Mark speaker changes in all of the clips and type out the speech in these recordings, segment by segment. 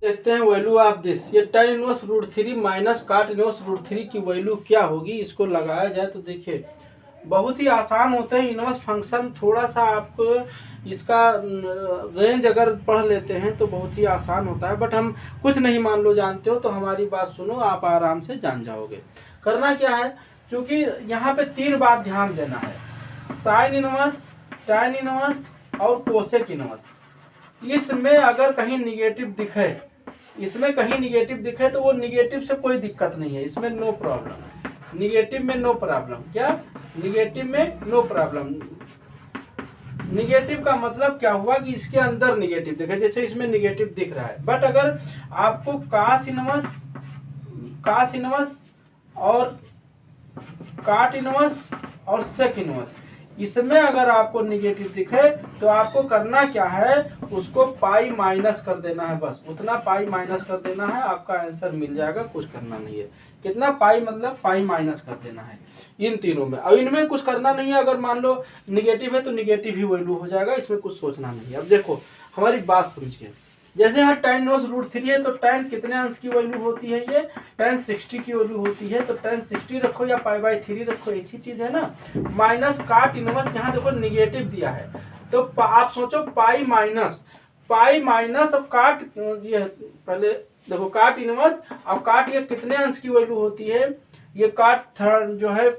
Speaker 1: देखते हैं value of this. ये tan inverse root three minus cot inverse root three की वैल्यू क्या होगी, इसको लगाया जाए तो देखिए बहुत ही आसान होते हैं इनवर्स फंक्शन। थोड़ा सा आपको इसका रेंज अगर पढ़ लेते हैं तो बहुत ही आसान होता है, बट हम कुछ नहीं मान लो जानते हो तो हमारी बात सुनो, आप आराम से जान जाओगे। करना क्या है, क्योंकि यहाँ पे तीन बात ध्यान देना है, साइन इनवर्स, tan इनवर्स और कोसेक इनवर्स। इसमें अगर कहीं निगेटिव दिखे, इसमें कहीं निगेटिव दिखे तो वो निगेटिव से कोई दिक्कत नहीं है, इसमें नो प्रॉब्लम। निगेटिव में नो प्रॉब्लम, क्या निगेटिव में नो प्रॉब्लम। निगेटिव का मतलब क्या हुआ कि इसके अंदर निगेटिव दिखे, जैसे इसमें निगेटिव दिख रहा है। बट अगर आपको कास इनवर्स और काट इनवर्स और सेक इनवर्स, इसमें अगर आपको निगेटिव दिखे तो आपको करना क्या है, उसको पाई माइनस कर देना है, बस उतना पाई माइनस कर देना है, आपका आंसर मिल जाएगा। कुछ करना नहीं है। कितना पाई, मतलब पाई माइनस कर देना है इन तीनों में। और इनमें कुछ करना नहीं है, अगर मान लो निगेटिव है तो निगेटिव ही वैल्यू हो जाएगा, इसमें कुछ सोचना नहीं है। अब देखो हमारी बात समझिए, जैसे यहाँ tan इनवर्स रूट थ्री है तो tan कितने अंश की वैल्यू होती है, ये tan 60 की वैल्यू होती है। तो tan 60 रखो या पाई बाई थ्री रखो, एक ही चीज है ना। माइनस काट इनवर्स, यहाँ देखो निगेटिव दिया है तो आप सोचो पाई माइनस अब काट, ये पहले देखो काट इनवर्स, अब काट ये कितने अंश की वैल्यू होती है, ये काट जो है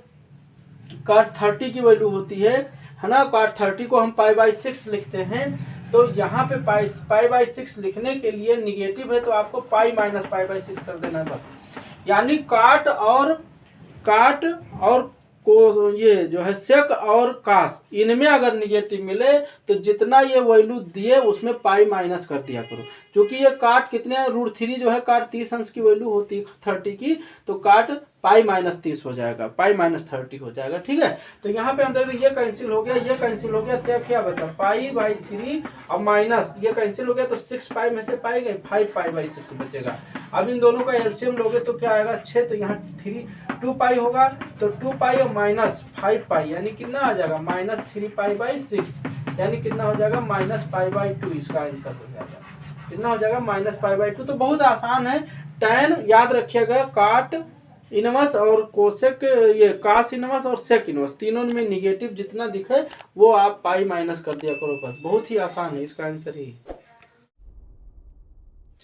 Speaker 1: काट 30 की वैल्यू होती है ना। काट 30 को हम पाई बाई 6 लिखते हैं, तो यहाँ पे पाई बाई 6 लिखने के लिए निगेटिव है तो आपको पाई माइनस पाई बाई 6 कर देना है बस। यानी काट और को ये जो है सेक और कास, इनमें अगर निगेटिव मिले तो जितना ये वैल्यू दिए उसमें पाई माइनस कर दिया करो। क्योंकि ये काट कितने रूट थ्री जो है काट 30 अंश की वैल्यू होती है 30 की, तो काट पाई माइनस 30 हो जाएगा, पाई माइनस 30 हो जाएगा। ठीक है, तो यहाँ पे हम देख रहे ये कैंसिल हो गया, ये कैंसिल हो गया, तो क्या बचा पाई बाई 3 और माइनस ये कैंसिल हो गया, तो 6 पाई में से पाई गए, 5 पाई बाई 6 बचेगा। अब इन दोनों का एलसीएम लोगे तो क्या आएगा 6, तो यहाँ 2 पाई होगा, तो 2 पाई और माइनस 5 पाई यानी कितना आ जाएगा माइनस 3 पाई बाई 6, यानी कितना हो जाएगा माइनस पाई बाई 2, इसका आंसर हो जाएगा। कितना हो जाएगा माइनस पाई बाई 2। तो बहुत आसान है। tan याद रखिएगा, काट इनवर्स और कोसेक, ये कास इनवर्स और सेक इनवर्स, तीनों में निगेटिव जितना दिखे वो आप पाई माइनस कर दिया करो, बस बहुत ही आसान है, इसका आंसर ही।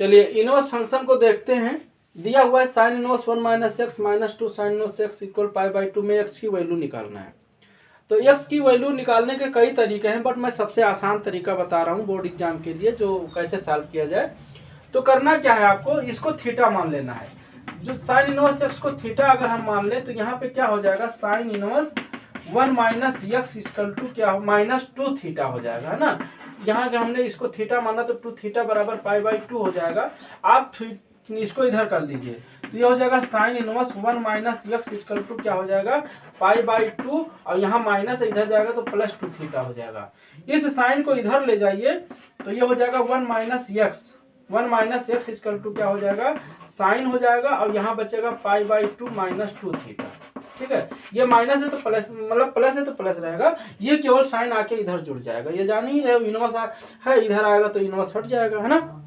Speaker 1: चलिए इनवर्स फंक्शन को देखते हैं। दिया हुआ है sign inverse 1 minus x minus 2 sine inverse x equal pi by 2 में एक्स की वैल्यू निकालना है। तो एक्स की वैल्यू निकालने के कई तरीके हैं, बट मैं सबसे आसान तरीका बता रहा हूँ बोर्ड एग्जाम के लिए, जो कैसे सॉल्व किया जाए। तो करना क्या है, आपको इसको थीटा मान लेना है। जो साइन इनवर्स एक्स को थीटा अगर हम मान ले तो यहाँ पे क्या हो जाएगा, sine inverse 1 minus x equal to क्या हो माइनस 2 थीटा हो जाएगा, है ना। यहाँ के हमने इसको थीटा माना तो 2 थीटा बराबर पाई बाई 2 हो जाएगा। आप इसको इधर कर लीजिए तो ये हो जाएगा sine inverse 1 minus x equal to क्या हो जाएगा पाई बाई 2, और यहाँ माइनस इधर जाएगा तो प्लस 2 थीटा हो जाएगा। इस साइन को इधर ले जाइए तो ये हो जाएगा 1 माइनस एक्स इक्वल टू क्या हो जाएगा साइन हो जाएगा, और यहाँ बचेगा पाई बाई 2 माइनस 2 थीटा। ठीक है, ये माइनस है तो प्लस, मतलब प्लस है तो प्लस रहेगा, ये केवल साइन आके इधर जुड़ जाएगा। ये जान ही रहे इनवर्स है, इधर आएगा तो इनवर्स हट जाएगा, है ना।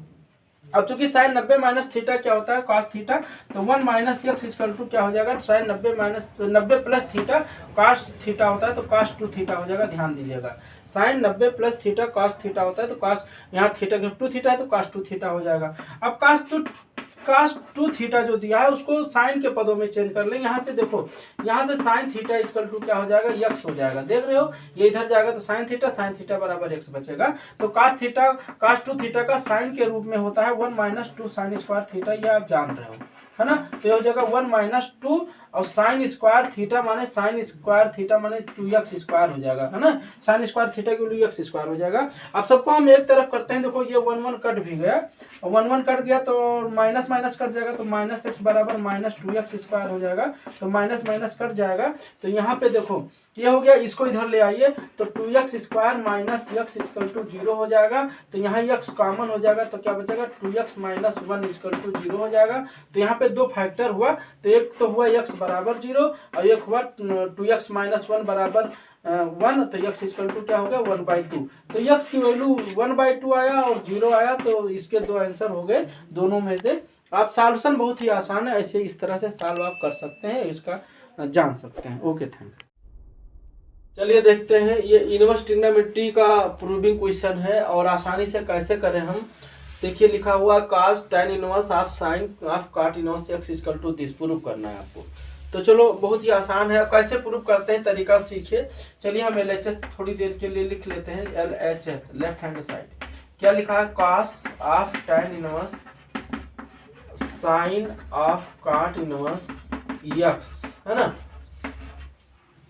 Speaker 1: अब चूंकि साइन 90 माइनस थीटा क्या होता है कॉस थीटा, तो 1 माइनस एक्स इक्वल टू क्या हो जाएगा sine 90 plus theta cos theta होता है तो कॉस 2 थीटा हो जाएगा। ध्यान दीजिएगा, sine 90 plus theta cos theta होता है तो कॉस, यहाँ थीटा 2 थीटा है तो कॉस 2 थीटा हो जाएगा। अब कॉस 2 थीटा जो दिया है उसको साइन के पदों में चेंज कर लें। यहाँ से देखो, यहाँ से साइन थीटा इक्वल टू क्या हो जाएगा एक्स हो जाएगा, देख रहे हो ये इधर जाएगा तो साइन थीटा बराबर एक्स बचेगा। तो कॉस 2 थीटा का साइन के रूप में होता है 1 माइनस 2 साइन स्क्वायर थीटा, ये आप जान रहे हो, है ना। तो ये हो जाएगा 1 माइनस 2 और साइन स्क्वायर थीटा माने 2x स्क्वायर हो जाएगा, है ना। साइन स्क्वायर थीटा के लिए x स्क्वायर हो जाएगा। अब सबको हम एक तरफ करते हैं, देखो ये 1 1 कट भी गया, 1 1 कट गया तो माइनस माइनस कट जाएगा, तो माइनस एक्स बराबर माइनस 2x स्क्वायर हो जाएगा, तो माइनस माइनस कट जाएगा। तो यहाँ पे देखो ये हो गया, इसको इधर ले आइए तो 2x square minus x equal to 0 हो जाएगा। तो यहाँ x कॉमन हो जाएगा तो क्या बचेगा 2x माइनस 1 इक्वल टू 0 हो जाएगा। तो यहाँ पे दो फैक्टर हुआ, तो एक तो हुआ x बराबर 0 और एक हुआ 2x माइनस 1 बराबर 1, तो x इक्वल टू क्या हो गया 1/2। तो x की वैल्यू 1/2 आया और 0 आया, तो इसके दो आंसर हो गए दोनों में से। आप सॉल्यूशन बहुत ही आसान है, ऐसे इस तरह से सॉल्व आप कर सकते हैं, इसका जान सकते हैं। Okay, thank you. चलिए देखते हैं, ये इनवर्स ट्रिग्नोमेट्री का प्रूविंग क्वेश्चन है और आसानी से कैसे करें हम। देखिए लिखा हुआ cos tan inverse of sine of cot inverse x equal to this prove करना है आपको। तो चलो बहुत ही आसान है, कैसे प्रूव करते हैं तरीका सीखिए। चलिए हम LHS थोड़ी देर के लिए लिख लेते हैं। LHS लेफ्ट हैंड साइड क्या लिखा है, cos of tan inverse sine of cot inverse x, है ना।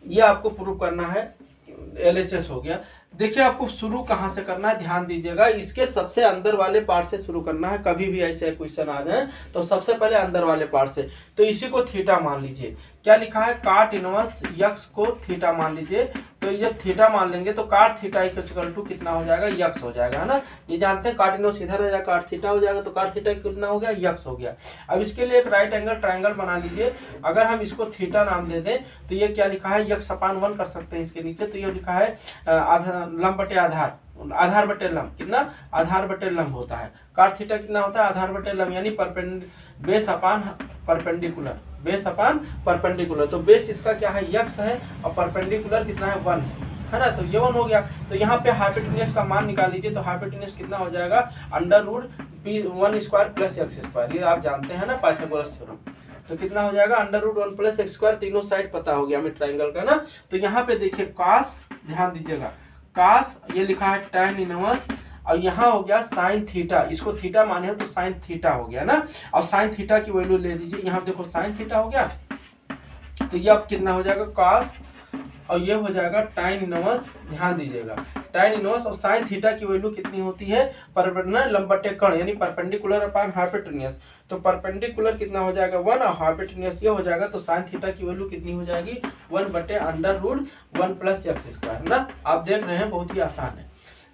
Speaker 1: ये आपको प्रूव करना है, LHS हो गया। देखिए आपको शुरू कहाँ से करना है, ध्यान दीजिएगा, इसके सबसे अंदर वाले पार्ट से शुरू करना है। कभी भी ऐसे क्वेश्चन आ जाए तो सबसे पहले अंदर वाले पार्ट से। तो इसी को थीटा मान लीजिए। क्या लिखा है, cot इनवर्स x को थीटा मान लीजिए। तो जब थीटा मान लेंगे तो cot थीटा इक्वल टू कितना हो जाएगा, x हो जाएगा, है ना। ये जानते हैं cot इनवर्स इधर हो जाएगा, cot थीटा हो जाएगा, तो cot थीटा कितना हो गया, x हो गया। अब इसके लिए एक राइट एंगल ट्रायंगल बना लीजिए। अगर हम इसको थीटा नाम दे दें तो ये क्या लिखा है, x/1 कर सकते हैं इसके नीचे। तो ये लिखा है लंब बटे आधार, आधार बटे लंब, कितना आधार बटे लंब होता है। cot थीटा कितना होता है, आधार बटे लंब, यानी base upon perpendicular, base upon perpendicular. तो बेस इसका क्या है, x है, और परपेंडिकुलर कितना है, 1 है ना। तो ये 1 हो गया। तो यहाँ पे हाइपोटेन्यूज का मान निकाल लीजिए। तो हाइपोटेन्यूज कितना हो जाएगा, √p1² + x²। ये आप जानते हैं ना पाइथागोरस थ्योरम। तो कितना हो जाएगा, √1 + x²। तीनों साइड पता हो गया हमें ट्राइंगल का ना। तो यहाँ पे देखिए cos, ध्यान दीजिएगा, cos ये लिखा है tan इनवर्स, और यहाँ हो गया साइन थीटा। इसको थीटा माने हो तो साइन थीटा हो गया ना। और साइन थीटा की वैल्यू ले लीजिए। यहाँ देखो साइन थीटा हो गया, तो ये अब कितना हो जाएगा cos, और ये हो जाएगा tan इनवर्स। ध्यान दीजिएगा, tan इनवर्स और साइन थीटा की वैल्यू कितनी होती है, परपेंडिकुलर लंब बटे कर्ण, यानी परपेंडिकुलर अपान हाइपोटेन्यूज। तो परपेंडिकुलर कितना हो जाएगा 1, और हाइपोटेन्यूज ये हो जाएगा। तो साइन थीटा की वैल्यू कितनी हो जाएगी, 1/√1 + x², ना। आप देख रहे हैं बहुत ही आसान है।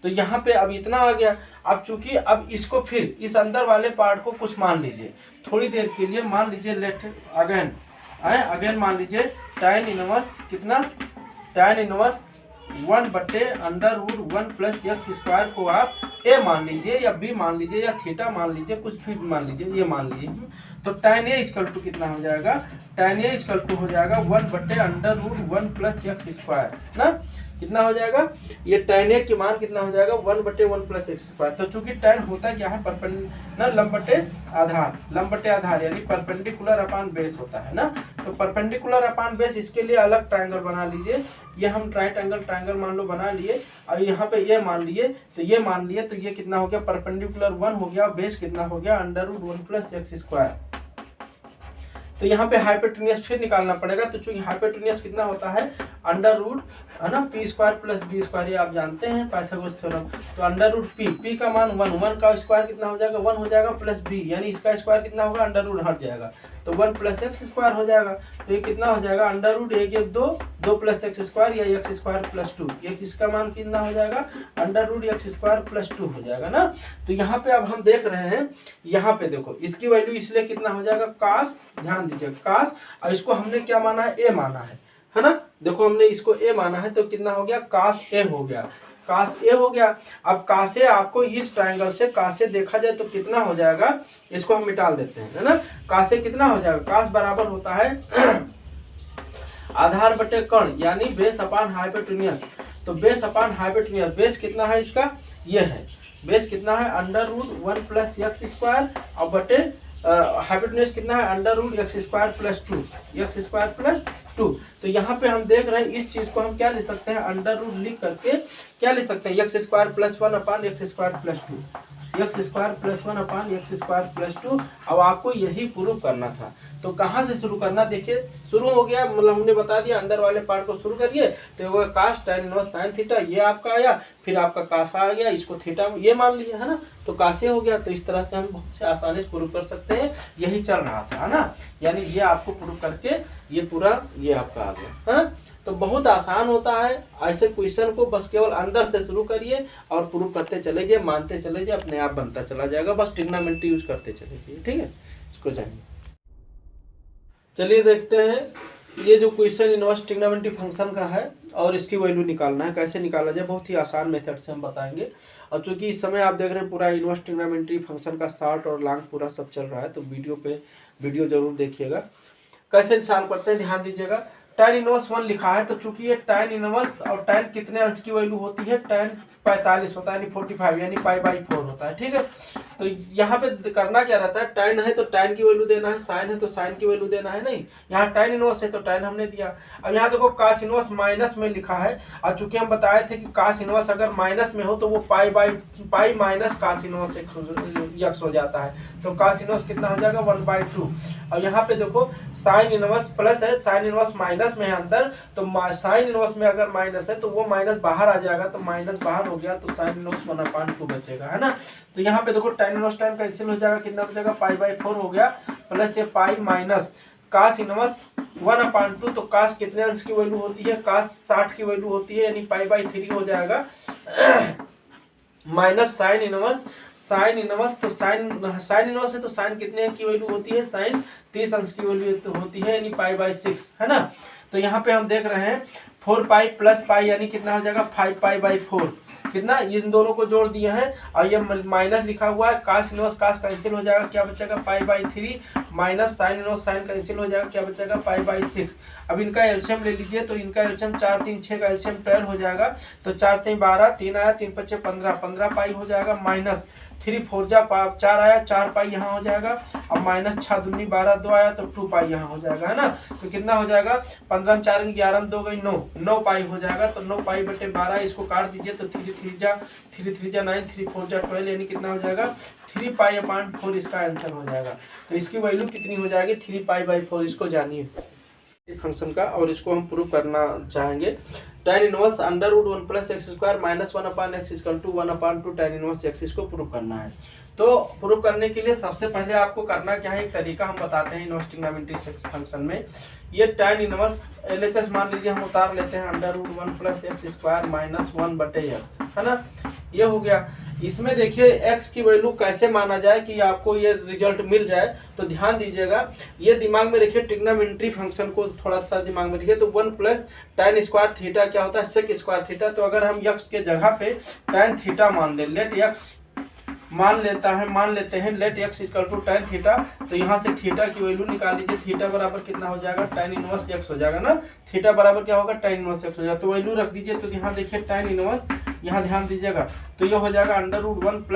Speaker 1: तो यहाँ पे अब इतना आ गया। अब चूंकि अब इसको फिर इस अंदर वाले पार्ट को कुछ मान लीजिए थोड़ी देर के लिए, मान लीजिए लेट अगेन मान लीजिए tan इनवर्स कितना, tan इनवर्स 1/√1 + x² को आप a मान लीजिए, या b मान लीजिए, या थीटा मान लीजिए, कुछ भी मान लीजिए, ये मान लीजिए। तो tan a इक्वल टू कितना हो जाएगा, tan a इक्वल टू हो जाएगा 1/√1 + x², ना। कितना हो जाएगा, ये tan a की मान कितना हो जाएगा, 1/1 + x²। तो चूंकि tan होता क्या है, परपेंडिकुलर लंब बटे आधार, यानी परपेंडिकुलर अपान बेस होता है ना। तो परपेंडिकुलर अपान बेस, इसके लिए अलग ट्रायंगल बना लीजिए। ये हम राइट एंगल ट्रायंगल मान लो बना लिए, और यहाँ पे ये मान लिए, तो ये मान लिए, तो ये कितना हो गया, परपेंडिकुलर 1 हो गया, बेस कितना हो गया, √1 + x²। तो यहाँ पे हाइपोटेन्यूज फिर निकालना पड़ेगा। तो चूंकि हाइपोटेन्यूज कितना होता है, √, है ना, p² + b², ये आप जानते हैं पाइथागोरस थ्योरम। तो √p का मान 1 का स्क्वायर कितना हो जाएगा, 1 हो जाएगा, प्लस b, यानी इसका स्क्वायर कितना होगा, √ हट जाएगा, तो 1 + x² हो जाएगा। तो ये कितना हो जाएगा, √1 2 + x² या x² + 2, ये किसका मान कितना हो जाएगा, √x² + 2 हो जाएगा ना। तो यहाँ पे अब हम देख रहे हैं, यहाँ पे देखो इसकी वैल्यू इसलिए कितना हो जाएगा, cos, ध्यान दीजिए cos, और इसको हमने क्या माना है, a माना है ना। देखो हमने इसको a माना है, तो कितना हो गया, cos a हो गया, cos a हो गया। अब cos a आपको इस ट्रायंगल से cos a देखा जाए तो कितना हो जाएगा, इसको हम मिटा देते हैं, है ना। cos a कितना हो जाएगा, cos बराबर होता है आधार बटे कर्ण, यानी बेस अपान हाइपोटेन्यूज। तो बेस अपान हाइपोटेन्यूज, बेस कितना है इसका, ये है, बेस कितना है, √1 + x² और बटे हाइपोटेन्यूज कितना है, √x² + 2, x² + 2। तो यहाँ पे हम देख रहे हैं इस चीज को हम क्या लिख सकते हैं, √ लिख करके क्या लिख सकते हैं, x² + 1 अपान x² + 2, x² + 1 अपान x² + 2। अब आपको यही प्रूव करना था। तो कहाँ से शुरू करना, देखिए शुरू हो गया, मतलब हमने बता दिया अंदर वाले पार्ट को शुरू करिए। तो वो cos tan inverse sin theta, ये आपका आया, फिर आपका cos आ गया, इसको थीटा ये मान लिया, है ना। तो cos हो गया। तो इस तरह से हम बहुत से आसानी से प्रूव कर सकते हैं। यही चल रहा था, है ना, यानी ये आपको प्रूव करके ये पूरा ये आपका आ गया, है ना। तो बहुत आसान होता है, ऐसे क्वेश्चन को बस केवल अंदर से शुरू करिए और प्रूव करते चले जाइए, मानते चले जाइए, अपने आप बनता चला जाएगा। बस ट्रिग्नोमेट्री यूज करते चले जाइए, ठीक है। इसको जानिए। चलिए देखते हैं, ये जो क्वेश्चन इनवर्स ट्रिग्नोमेट्री फंक्शन का है और इसकी वैल्यू निकालना है। कैसे निकाला जाए, बहुत ही आसान मेथड से हम बताएंगे। और चूंकि इस समय आप देख रहे हैं पूरा इनवर्स ट्रिग्नोमेट्री फंक्शन का शॉर्ट और लॉन्ग पूरा सब चल रहा है, तो वीडियो जरूर देखिएगा। कैसे सॉल्व करते हैं ध्यान दीजिएगा। tan इनवर्स 1 लिखा है, तो चूंकि ये tan इनवर्स और tan कितने अंश की वैल्यू होती है, tan 45 होता है यानी 45 यानी π/4 होता है। ठीक है, तो यहाँ पे करना क्या रहता है, tan है तो tan की वैल्यू देना है, sin है तो sin की वैल्यू देना है। नहीं, यहाँ tan इनवर्स है तो tan हमने दिया। अब यहाँ देखो cos इनवर्स माइनस में लिखा है, और चूंकि हम बताए थे कि cos इनवर्स अगर माइनस में हो तो वो pi minus cos inverse x हो जाता है, तो cos इनवर्स कितना हो जाएगा 1/2। अब यहाँ पे देखो sin इनवर्स प्लस है, sin इनवर्स माइनस में है अंदर, तो sin इनवर्स में अगर माइनस है तो वो माइनस बाहर आ जाएगा, तो माइनस बाहर हो गया तो sin इनवर्स 1/2 बचेगा, है ना। तो यहाँ पे देखो tan इनवर्स tan कैंसिल हो जाएगा, कितना बचेगा π/4 हो गया, प्लस ये पाई माइनस cos इनवर्स 1/2, तो cos कितने अंश की वैल्यू होती है, cos 60 की वैल्यू होती है यानी π/3 हो जाएगा, माइनस sin इनवर्स तो sin इनवर्स है तो sin कितने की वैल्यू होती है, sin 30 अंश की वैल्यू होती है यानी π/6, है ना। तो यहाँ पे हम देख रहे हैं 4π प्लस पाई यानी कितना हो जाएगा 5π/4, कितना, इन दोनों को जोड़ दिए हैं और ये माइनस लिखा हुआ है, cos इनवर्स cos कैंसिल हो जाएगा, क्या बचेगा π/3 minus sin inverse sin cancel हो जाएगा, क्या बचेगा π/6। अब इनका एलसीएम ले लीजिए, तो इनका एलसीएम 4 3 6 का एलसीएम 12 हो जाएगा, तो 4 3 12, 3 आया 3 5 15 15π हो जाएगा, माइनस 3 4 जा 4 आया 4π यहाँ हो जाएगा, अब माइनस 6 दूनी 12 2 आया तो 2π यहाँ हो जाएगा, है ना। तो कितना हो जाएगा 15 4 11 2 गई 9π हो जाएगा, तो 9π/12 इसको काट दीजिए, तो 3 3 जा 9 3 4 जा 12 यानी कितना हो जाएगा 3π/4 इसका आंसर हो जाएगा। तो इसकी वैल्यू कितनी हो जाएगी 3π/4, इसको जानिए फंक्शन का, और इसको हम प्रूव करना चाहेंगे। tan inverse √1 + x² - 1/x = 1/2 tan inverse x, इसको प्रूव करना है। तो प्रूव करने के लिए सबसे पहले आपको करना क्या है, एक तरीका हम बताते हैं इनवर्स ट्रिग्नोमेट्री फंक्शन में। ये tan इनवर्स LHS मान लीजिए हम उतार लेते हैं √1 + x² - 1/x, है ना, ये हो गया। इसमें देखिए x की वैल्यू कैसे माना जाए कि आपको ये रिजल्ट मिल जाए, तो ध्यान दीजिएगा, ये दिमाग में रखिए, ट्रिग्नोमेट्री फंक्शन को थोड़ा सा दिमाग में रखिए। तो 1 + tan स्क्वायर थीटा क्या होता है, sec स्क्वायर थीटा। तो अगर हम x के जगह पे tan थीटा मान ले, लेट x मान लेते हैं लेट x = tan थीटा, तो यहाँ से थीटा की वैल्यू निकाल लीजिए, थीटा बराबर कितना हो जाएगा tan इनवर्स x हो जाएगा ना, थीटा बराबर क्या होगा tan इनवर्स x हो जाएगा, तो वैल्यू रख दीजिए। तो यहाँ देखिए tan इनवर्स, यहाँ ध्यान दीजिएगा, तो ये हो जाएगा √1 +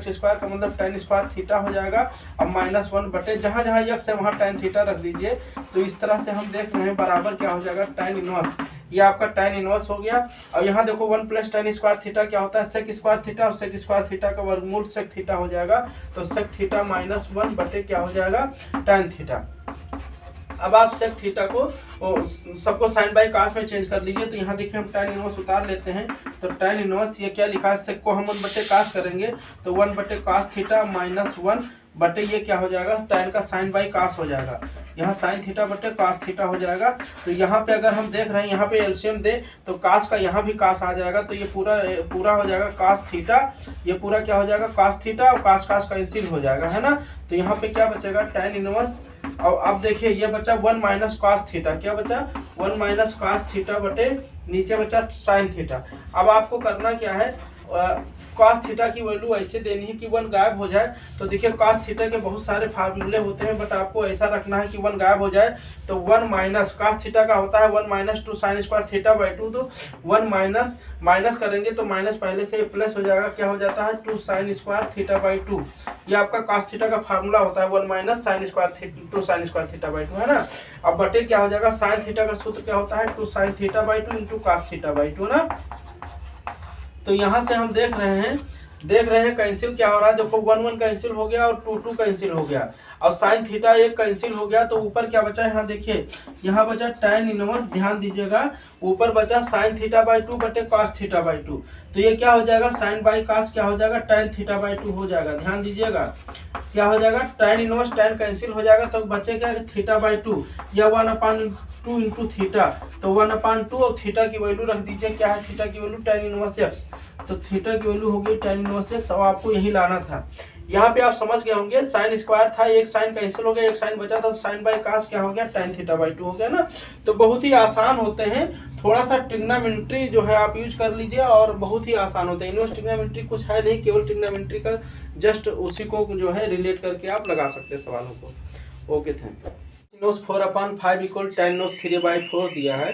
Speaker 1: x² का मतलब tan स्क्वायर थीटा हो जाएगा, अब -1 बटे जहाँ जहाँ x है वहाँ tan थीटा रख दीजिए। तो इस तरह से हम देख रहे हैं बराबर क्या हो जाएगा tan इनवर्स, ये आपका tan इनवर्स हो गया। और यहाँ देखो 1 + tan स्क्वायर थीटा क्या होता है sec स्क्वायर थीटा, और sec स्क्वायर थीटा का वर्गमूल sec थीटा हो जाएगा, तो sec थीटा -1 बटे क्या हो जाएगा tan थीटा। अब आप sec थीटा को सबको sin/cos में चेंज कर लीजिए। तो यहाँ देखिए हम tan इनवर्स उतार लेते हैं, तो tan इनवर्स ये क्या लिखा है, sec को हम 1/cos करेंगे, तो 1/cos थीटा -1 बटे ये क्या हो जाएगा tan का sin/cos हो जाएगा, यहाँ sin थीटा बटे cos थीटा हो जाएगा। तो यहाँ पे अगर हम देख रहे हैं यहाँ पे एलसीएम दे तो cos का यहाँ भी cos आ जाएगा, तो ये पूरा हो जाएगा cos थीटा, ये पूरा क्या हो जाएगा cos थीटा, और cos कैंसिल हो जाएगा, है ना। तो यहाँ पे क्या बचेगा tan इनवर्स, और अब देखिए ये बचा 1 - cos थीटा, क्या बचा 1 - cos थीटा बटे नीचे बचा sin थीटा। अब आपको करना क्या है, cos थीटा की वैल्यू ऐसे देनी है कि 1 गायब हो जाए। तो देखिए cos थीटा के बहुत सारे फार्मूले होते हैं, बट आपको ऐसा रखना है कि 1 गायब हो जाए। तो 1 - cos थीटा का होता है 1 - 2 sin² थीटा/2, तो 1 माइनस करेंगे तो माइनस पहले से प्लस हो जाएगा, क्या हो जाता है 2 sin² थीटा/2। ये आपका cos थीटा का फार्मूला होता है 1 -2 sin² थीटा/2, है ना। अब बटे क्या हो जाएगा sin थीटा का सूत्र क्या होता है 2 sin थीटा/2 × cos थीटा/2 ना। तो यहाँ से हम देख रहे हैं कैंसिल क्या हो रहा है, देखो 1 1 कैंसिल हो गया और 2 2 कैंसिल हो गया, और साइन थीटा एक कैंसिल हो गया। तो ऊपर क्या बचा, यहाँ देखिए यहाँ बचा tan इनवर्स, ध्यान दीजिएगा, ऊपर बचा sin थीटा/2 बटे cos थीटा/2। तो ये क्या हो जाएगा sin/cos क्या हो जाएगा tan थीटा/2 हो जाएगा। ध्यान दीजिएगा क्या हो जाएगा tan इनवर्स, tan कैंसिल हो जाएगा, तो बचेगा थीटा/2 या 1/2 × थीटा, तो 1/2 और थीटा की वैल्यू रख दीजिए, क्या है थीटा की वैल्यू tan इनवर्स x, तो थीटा की वैल्यू होगी tan इनवर्स x, और आपको यही लाना था। यहाँ पे आप समझ गए होंगे, साइन स्क्वायर था, एक साइन कैंसिल हो गया, एक साइन बचा था, तो साइन बाई कास क्या हो गया, tan थीटा बाई 2 हो गया ना। तो बहुत ही आसान होते हैं, थोड़ा सा ट्रिग्नोमेट्री जो है आप यूज कर लीजिए और बहुत ही आसान होता है। इनवर्स ट्रिग्नोमेट्री कुछ है नहीं, केवल ट्रिग्नोमेट्री का जस्ट उसी को जो है रिलेट करके आप लगा सकते हैं सवालों को। Okay, thank you. Inverse 4/5 equal tan inverse 3/4 दिया है।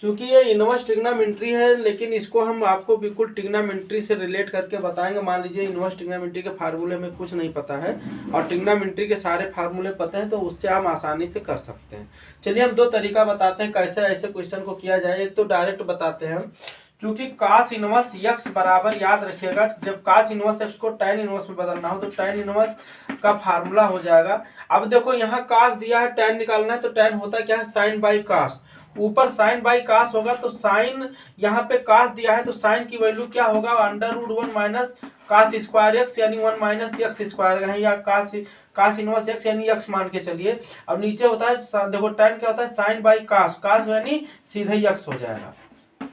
Speaker 1: चूंकि ये इनवर्स ट्रिग्नोमेट्री है, लेकिन इसको हम आपको बिल्कुल ट्रिग्नोमेट्री से रिलेट करके बताएंगे। मान लीजिए इनवर्स ट्रिग्नोमेट्री के फार्मूले में कुछ नहीं पता है और ट्रिग्नोमेट्री के सारे फार्मूले पता है, तो उससे हम आसानी से कर सकते हैं। चलिए हम दो तरीका बताते हैं कैसे ऐसे क्वेश्चन को किया जाए। एक तो डायरेक्ट बताते हैं हम, चूंकि कास इनवर्स x बराबर, याद रखिएगा, जब कास इनवर्स x को tan इनवर्स में बदलना हो तो tan इनवर्स का फार्मूला हो जाएगा। अब देखो यहाँ कास दिया है, tan निकालना है, तो tan होता क्या है, साइन बाई कास। ऊपर साइन बाई कास होगा तो साइन, यहाँ पे कास दिया है तो साइन की वैल्यू क्या होगा, √1 माइनस कास स्क्वायर एक्स यानी 1 माइनस एक्स स्क्वायर है, या कास इनवर्स एक्स यानी एक्स मान के चलिए। अब नीचे होता है, देखो tan क्या होता है, साइन बाई कास, कास यानी सीधे एक्स हो जाएगा।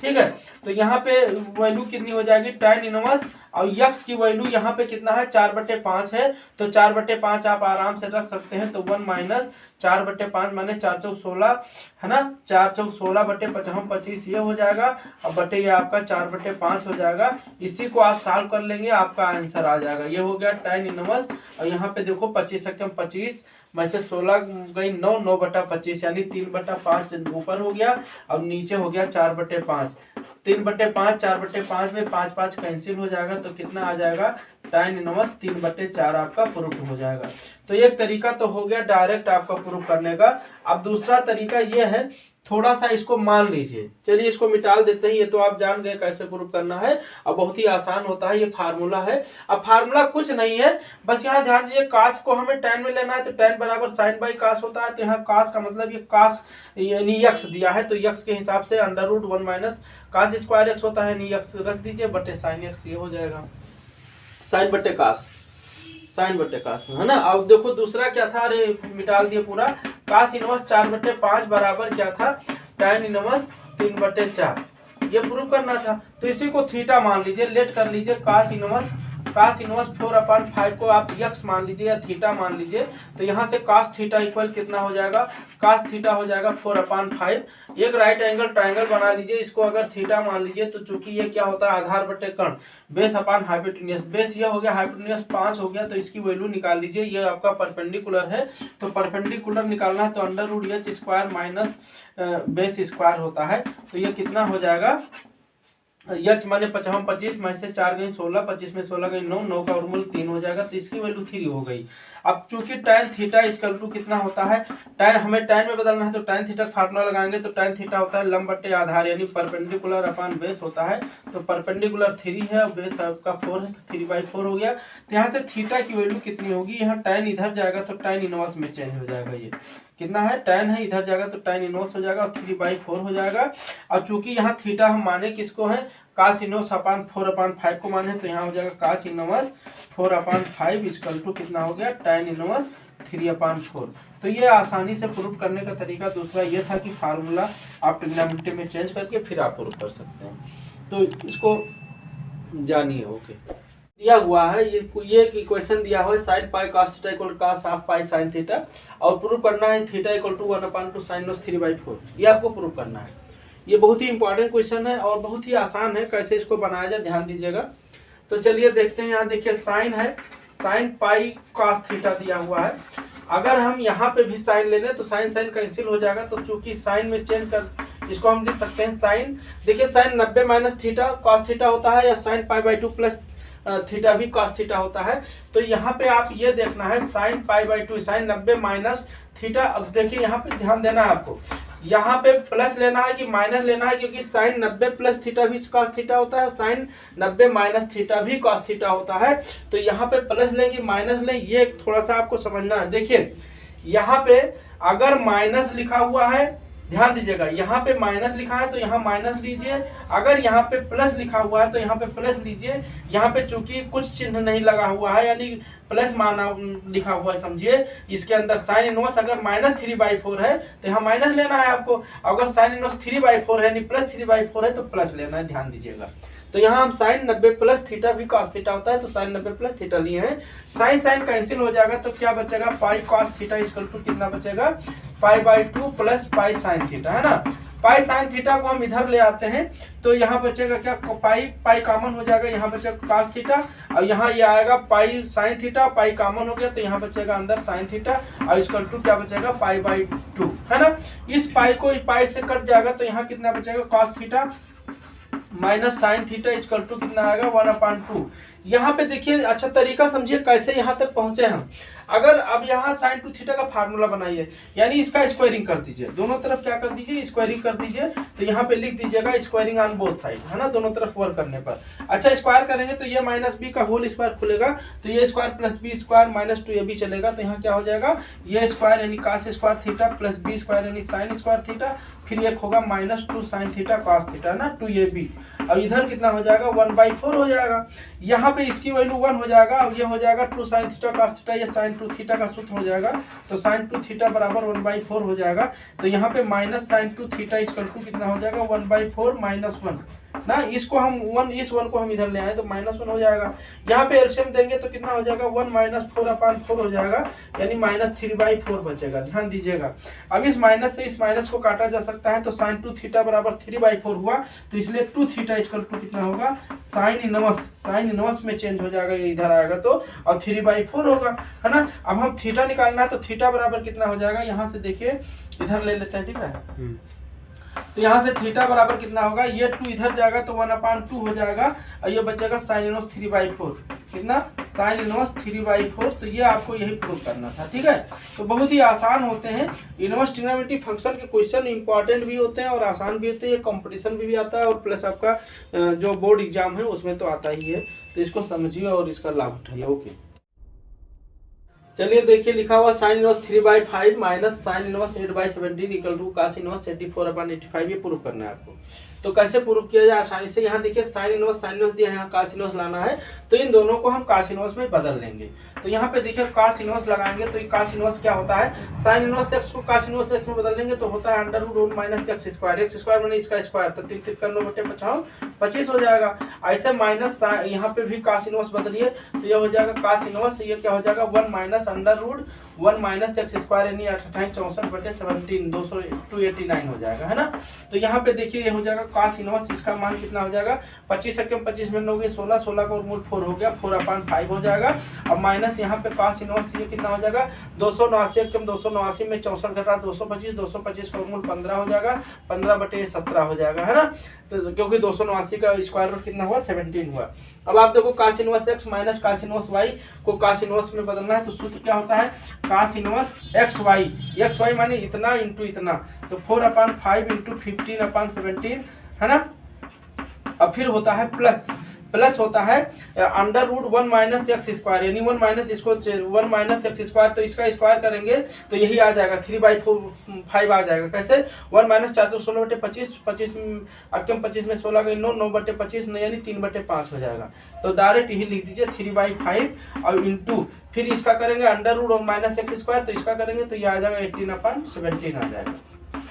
Speaker 1: ठीक है, तो यहाँ पे वैल्यू कितनी हो जाएगी, tan इनवर्स, और यक्स की वैल्यू यहाँ पे कितना है, 4/5 है, तो 4/5 आप आराम से रख सकते हैं। तो 1 माइनस 4/5 माने 4 चौक 16 है ना, 4 चौक 16 बटे 25 ये हो जाएगा, और बटे ये आपका 4/5 हो जाएगा। इसी को आप सॉल्व कर लेंगे, आपका आंसर आ जाएगा। ये हो गया tan इनवर्स, और यहाँ पे देखो 25 से 25 में से 16 गई 9, 9/25 यानी 3/5 ऊपर हो गया, और नीचे हो गया 4/5। 3/5, 4/5 में 5 5 कैंसिल हो जाएगा, तो कितना आ जाएगा, tan इनवर्स 3/4 आपका प्रूफ हो जाएगा। तो एक तरीका तो हो गया डायरेक्ट आपका प्रूफ करने का। अब दूसरा तरीका ये है, थोड़ा सा इसको मान लीजिए, चलिए इसको मिटा देते हैं। ये तो आप जान गए कैसे प्रूफ करना है, और बहुत ही आसान होता है, ये फार्मूला है। अब फार्मूला कुछ नहीं है, बस यहाँ ध्यान दीजिए, कास को हमें tan में लेना है, तो tan बराबर साइन बाई कास होता है। तो यहाँ कास का मतलब ये कास यानी यक्स दिया है, तो यक्स के हिसाब से √1 माइनस कास स्क्वायर एक्स होता है, यानी यक्स रख दीजिए, बटे साइन एक्स ये हो जाएगा, साइन बटे कास, साइन बटे कास है ना। अब देखो दूसरा क्या था, अरे मिटा दिए पूरा, कास इनवर्स 4/5 बराबर क्या था, tan इनवर्स 3/4, ये प्रूव करना था। तो इसी को थीटा मान लीजिए, लेट कर लीजिए, कास इनवर्स 4/5 को आप यक्स मान लीजिए या थीटा मान लीजिए। तो यहाँ से कास थीटा इक्वल कितना हो जाएगा, कास थीटा हो जाएगा 4/5। एक राइट एंगल ट्राइंगल बना लीजिए, इसको अगर थीटा मान लीजिए, तो चूंकि ये क्या होता है, आधार बटे कर्ण, बेस अपान हाइपोटेन्यूज, बेस ये हो गया, हाइपोटेन्यूज 5 हो गया, तो इसकी वैल्यू निकाल लीजिए। ये आपका परपेंडिकुलर है, तो परपेंडिकुलर निकालना है, तो √h² माइनस बेस स्क्वायर होता है। तो ये कितना हो जाएगा, यक्स माने 55 में से 4 गई 16, 25 में 16 गई 9, 9 का वर्गमूल 3 हो जाएगा, तो इसकी वैल्यू 3 हो गई। अब चूंकि tan थीटा इक्वल टू कितना होता है, tan हमें tan में बदलना है, तो tan थीटा का फार्मूला लगाएंगे, तो tan थीटा होता है लंब बटे आधार यानी परपेंडिकुलर अपान बेस होता है। तो परपेंडिकुलर 3 है और बेस आपका 4 है, तो 3/4 हो गया। तो यहाँ से थीटा की वैल्यू कितनी होगी, यहाँ tan इधर जाएगा तो tan इनवर्स में चेंज हो जाएगा, ये कितना है, tan है, इधर जाएगा तो tan इनवर्स हो जाएगा, और 3/4 हो जाएगा। और चूंकि यहाँ थीटा हम माने किसको है, कास इनवर्स अपान 4/5 को माने, तो यहाँ हो जाएगा कास इनवर्स 4/5 इक्वल टू कितना हो गया, tan इनवर्स 3/4। तो ये आसानी से प्रूफ करने का तरीका दूसरा ये था कि फार्मूला आप ट्रिग्नोमेट्री में चेंज करके फिर आप प्रूफ कर सकते हैं। तो इसको जानिए। ओके, दिया हुआ है ये इक्वेशन दिया हुआ है, sine pi cos theta equal cos half pi sine theta, और प्रूफ करना है theta equal to 1/2 sine inverse 3/4, ये आपको प्रूफ करना है। ये बहुत ही इंपॉर्टेंट क्वेश्चन है और बहुत ही आसान है, कैसे इसको बनाया जाए ध्यान दीजिएगा। तो चलिए देखते हैं, यहाँ देखिए साइन है, साइन पाई कास थीटा दिया हुआ है। अगर हम यहाँ पे भी साइन ले लें तो साइन साइन कैंसिल हो जाएगा, तो चूंकि साइन में चेंज कर इसको हम लिख सकते हैं साइन, देखिए sine 90 minus theta cos theta होता है, या साइन π/2 प्लस थीटा भी कॉस थीटा होता है। तो यहाँ पे आप ये देखना है साइन π/2 साइन 90 माइनस थीटा। अब देखिए यहाँ पे ध्यान देना है आपको, यहाँ पे प्लस लेना है कि माइनस लेना है, क्योंकि साइन 90 प्लस थीटा भी कॉस थीटा होता है, साइन 90 माइनस थीटा भी कॉस थीटा होता है। तो यहाँ पे प्लस लें कि माइनस लें, ये थोड़ा सा आपको समझना है। देखिए यहाँ पे अगर माइनस लिखा हुआ है, ध्यान दीजिएगा, यहाँ पे माइनस लिखा है तो यहाँ माइनस लीजिए, अगर यहाँ पे प्लस लिखा हुआ है तो यहाँ पे प्लस लीजिए। यहाँ पे चूंकि कुछ चिन्ह नहीं लगा हुआ है यानी प्लस माना लिखा हुआ है, समझिए इसके अंदर साइन इनवर्स अगर -3/4 है तो यहाँ माइनस लेना है आपको, अगर साइन इनवर्स 3/4 है यानी +3/4 है तो प्लस लेना है, ध्यान दीजिएगा। तो यहाँ हम साइन 90 प्लस थीटा भी कॉस थीटा होता है, तो साइन 90 प्लस थीटा लिए हैं। साइन साइन कैंसिल हो जाएगा तो क्या बचेगा, pi cos theta equal to कितना बचेगा, पाई/2 प्लस पाई साइन थीटा, है ना। पाई साइन थीटा को हम इधर ले आते हैं तो यहाँ बचेगा क्या, पाई पाई कॉमन हो जाएगा, यहाँ बचेगा कॉस थीटा, और यहाँ ये आएगा पाई साइन थीटा, पाई कॉमन हो गया तो यहाँ बचेगा अंदर साइन थीटा, और इक्वल टू क्या बचेगा, पाई/2, है ना। इस पाई को पाई से कट जाएगा तो यहाँ कितना बचेगा, cos theta minus sine theta equal to कितना आएगा, 1/2। यहाँ पे देखिए अच्छा तरीका समझिए कैसे यहाँ तक पहुंचे हम। अगर अब यहाँ साइन 2 थीटा का फार्मूला बनाइए, यानी इसका स्क्वायरिंग कर दीजिए, दोनों तरफ क्या कर दीजिए, स्क्वायरिंग कर दीजिए। तो यहाँ पे लिख दीजिएगा स्क्वायरिंग ऑन बोथ साइड, है ना, दोनों तरफ वर्क करने पर। अच्छा स्क्वायर करेंगे तो ये माइनस बी का होल स्क्वायर खुलेगा, तो ये square plus b square minus 2 ये भी चलेगा, तो यहाँ क्या हो जाएगा, ये स्क्वायर यानी cos square theta plus b square यानी साइन स्क्वायर थीटा, फिर एक होगा -2 साइन थीटा कॉस थीटा ना, 2ab। अब इधर कितना हो जाएगा, 1/4 हो जाएगा। यहाँ पे इसकी वैल्यू 1 हो जाएगा, अब ये हो जाएगा 2 साइन थीटा कॉस थीटा, ये साइन 2 थीटा का सूत्र हो जाएगा, तो साइन 2 थीटा बराबर 1/4 हो जाएगा। तो यहाँ पे minus sine 2 theta equal to कितना हो जाएगा, 1/4 - 1 ना, इसको हम 1 को हम इधर ले आए तो -1 हो जाएगा। यहाँ पे एलसीएम देंगे तो कितना हो जाएगा, 1 - 4/4 हो जाएगा, यानी -3/4 बचेगा, ध्यान दीजिएगा। अब इस माइनस से इस माइनस को काटा जा सकता है, तो साइन 2 थीटा बराबर 3/4 हुआ, तो इसलिए 2 थीटा इक्वल टू कितना होगा, साइन इनवर्स में चेंज हो जाएगा, ये इधर आएगा तो, और 3/4 होगा, है ना। अब हम थीटा निकालना है तो थीटा बराबर कितना हो जाएगा, यहाँ से देखिए इधर ले लेते हैं, ठीक है। तो यहाँ से थीटा बराबर कितना होगा, ये 2 इधर जाएगा तो 1/2 हो जाएगा, और ये बचेगा साइन इनवर्स 3/4, कितना, साइन इनवर्स 3/4। तो ये आपको यही प्रूव करना था, ठीक है। तो बहुत ही आसान होते हैं इनवर्स ट्रिग्नोमेट्री फंक्शन के क्वेश्चन, इंपॉर्टेंट भी होते हैं और आसान भी होते हैं, ये कंपटीशन भी आता है, और प्लस आपका जो बोर्ड एग्जाम है उसमें तो आता ही है। तो इसको समझिए और इसका लाभ उठाइए। ओके, चलिए देखिए लिखा हुआ sine inverse 3/5 minus sine inverse 8/17 equal to cos inverse 84/85, ये प्रूव करना है आपको। तो कैसे प्रूव किया जाए आसानी से, यहाँ देखिए साइन इनवर्स दिया है, यहाँ कॉस इनवर्स लाना है, तो इन दोनों को हम कॉस इनवर्स में बदल लेंगे। तो यहाँ पे देखिए कॉस इनवर्स लगाएंगे तो कॉस इनवर्स क्या होता है, साइन इनवर्स एक्स को कॉस इनवर्स एक्स में बदल लेंगे तो होता है √1 - x स्क्वायर, x स्क्वायर मैंने इसका स्क्वायर, तो 3 का 9/50 25 हो जाएगा। ऐसे माइनस यहाँ पे भी कॉस इनवर्स बदलिए तो ये हो जाएगा कॉस इनवर्स, ये क्या हो जाएगा 1 - √1 - x स्क्वायर यानी 28 64/17 289 हो जाएगा, है ना। तो यहाँ पे देखिए ये हो जाएगा कॉस इनवर्स, इसका मान कितना हो जाएगा, 25 × 25 में 9 16 16 का वर्गमूल 4 हो गया, 4/5 हो जाएगा। अब माइनस यहाँ पे कॉस इनवर्स ये कितना हो जाएगा, 289 × 289 में 64 घटा 225 225 का वर्गमूल 15 हो जाएगा, 15/17 हो जाएगा, है ना। तो क्योंकि 289 का स्क्वायर रूट कितना हुआ, 17 हुआ। अब आप देखो cos inverse x minus cos inverse y को cos इनवर्स में बदलना है, तो सूत्र क्या होता है, cos इनवर्स x y माने इतना इंटू इतना, तो 4/5 × 15/17, है ना। अब फिर होता है प्लस होता है √1 - x स्क्वायर, यानी 1 - x स्क्वायर, तो इसका स्क्वायर करेंगे तो यही आ जाएगा 3/5 आ जाएगा। कैसे, 1 - 4 = 16/25 25 में 16 गई 9 9/25 यानी 3/5 हो जाएगा। तो डायरेक्ट यही लिख दीजिए 3/5 और इंटू फिर इसका करेंगे √1 - x स्क्वायर, तो इसका करेंगे तो ये आ जाएगा 18/17 आ जाएगा,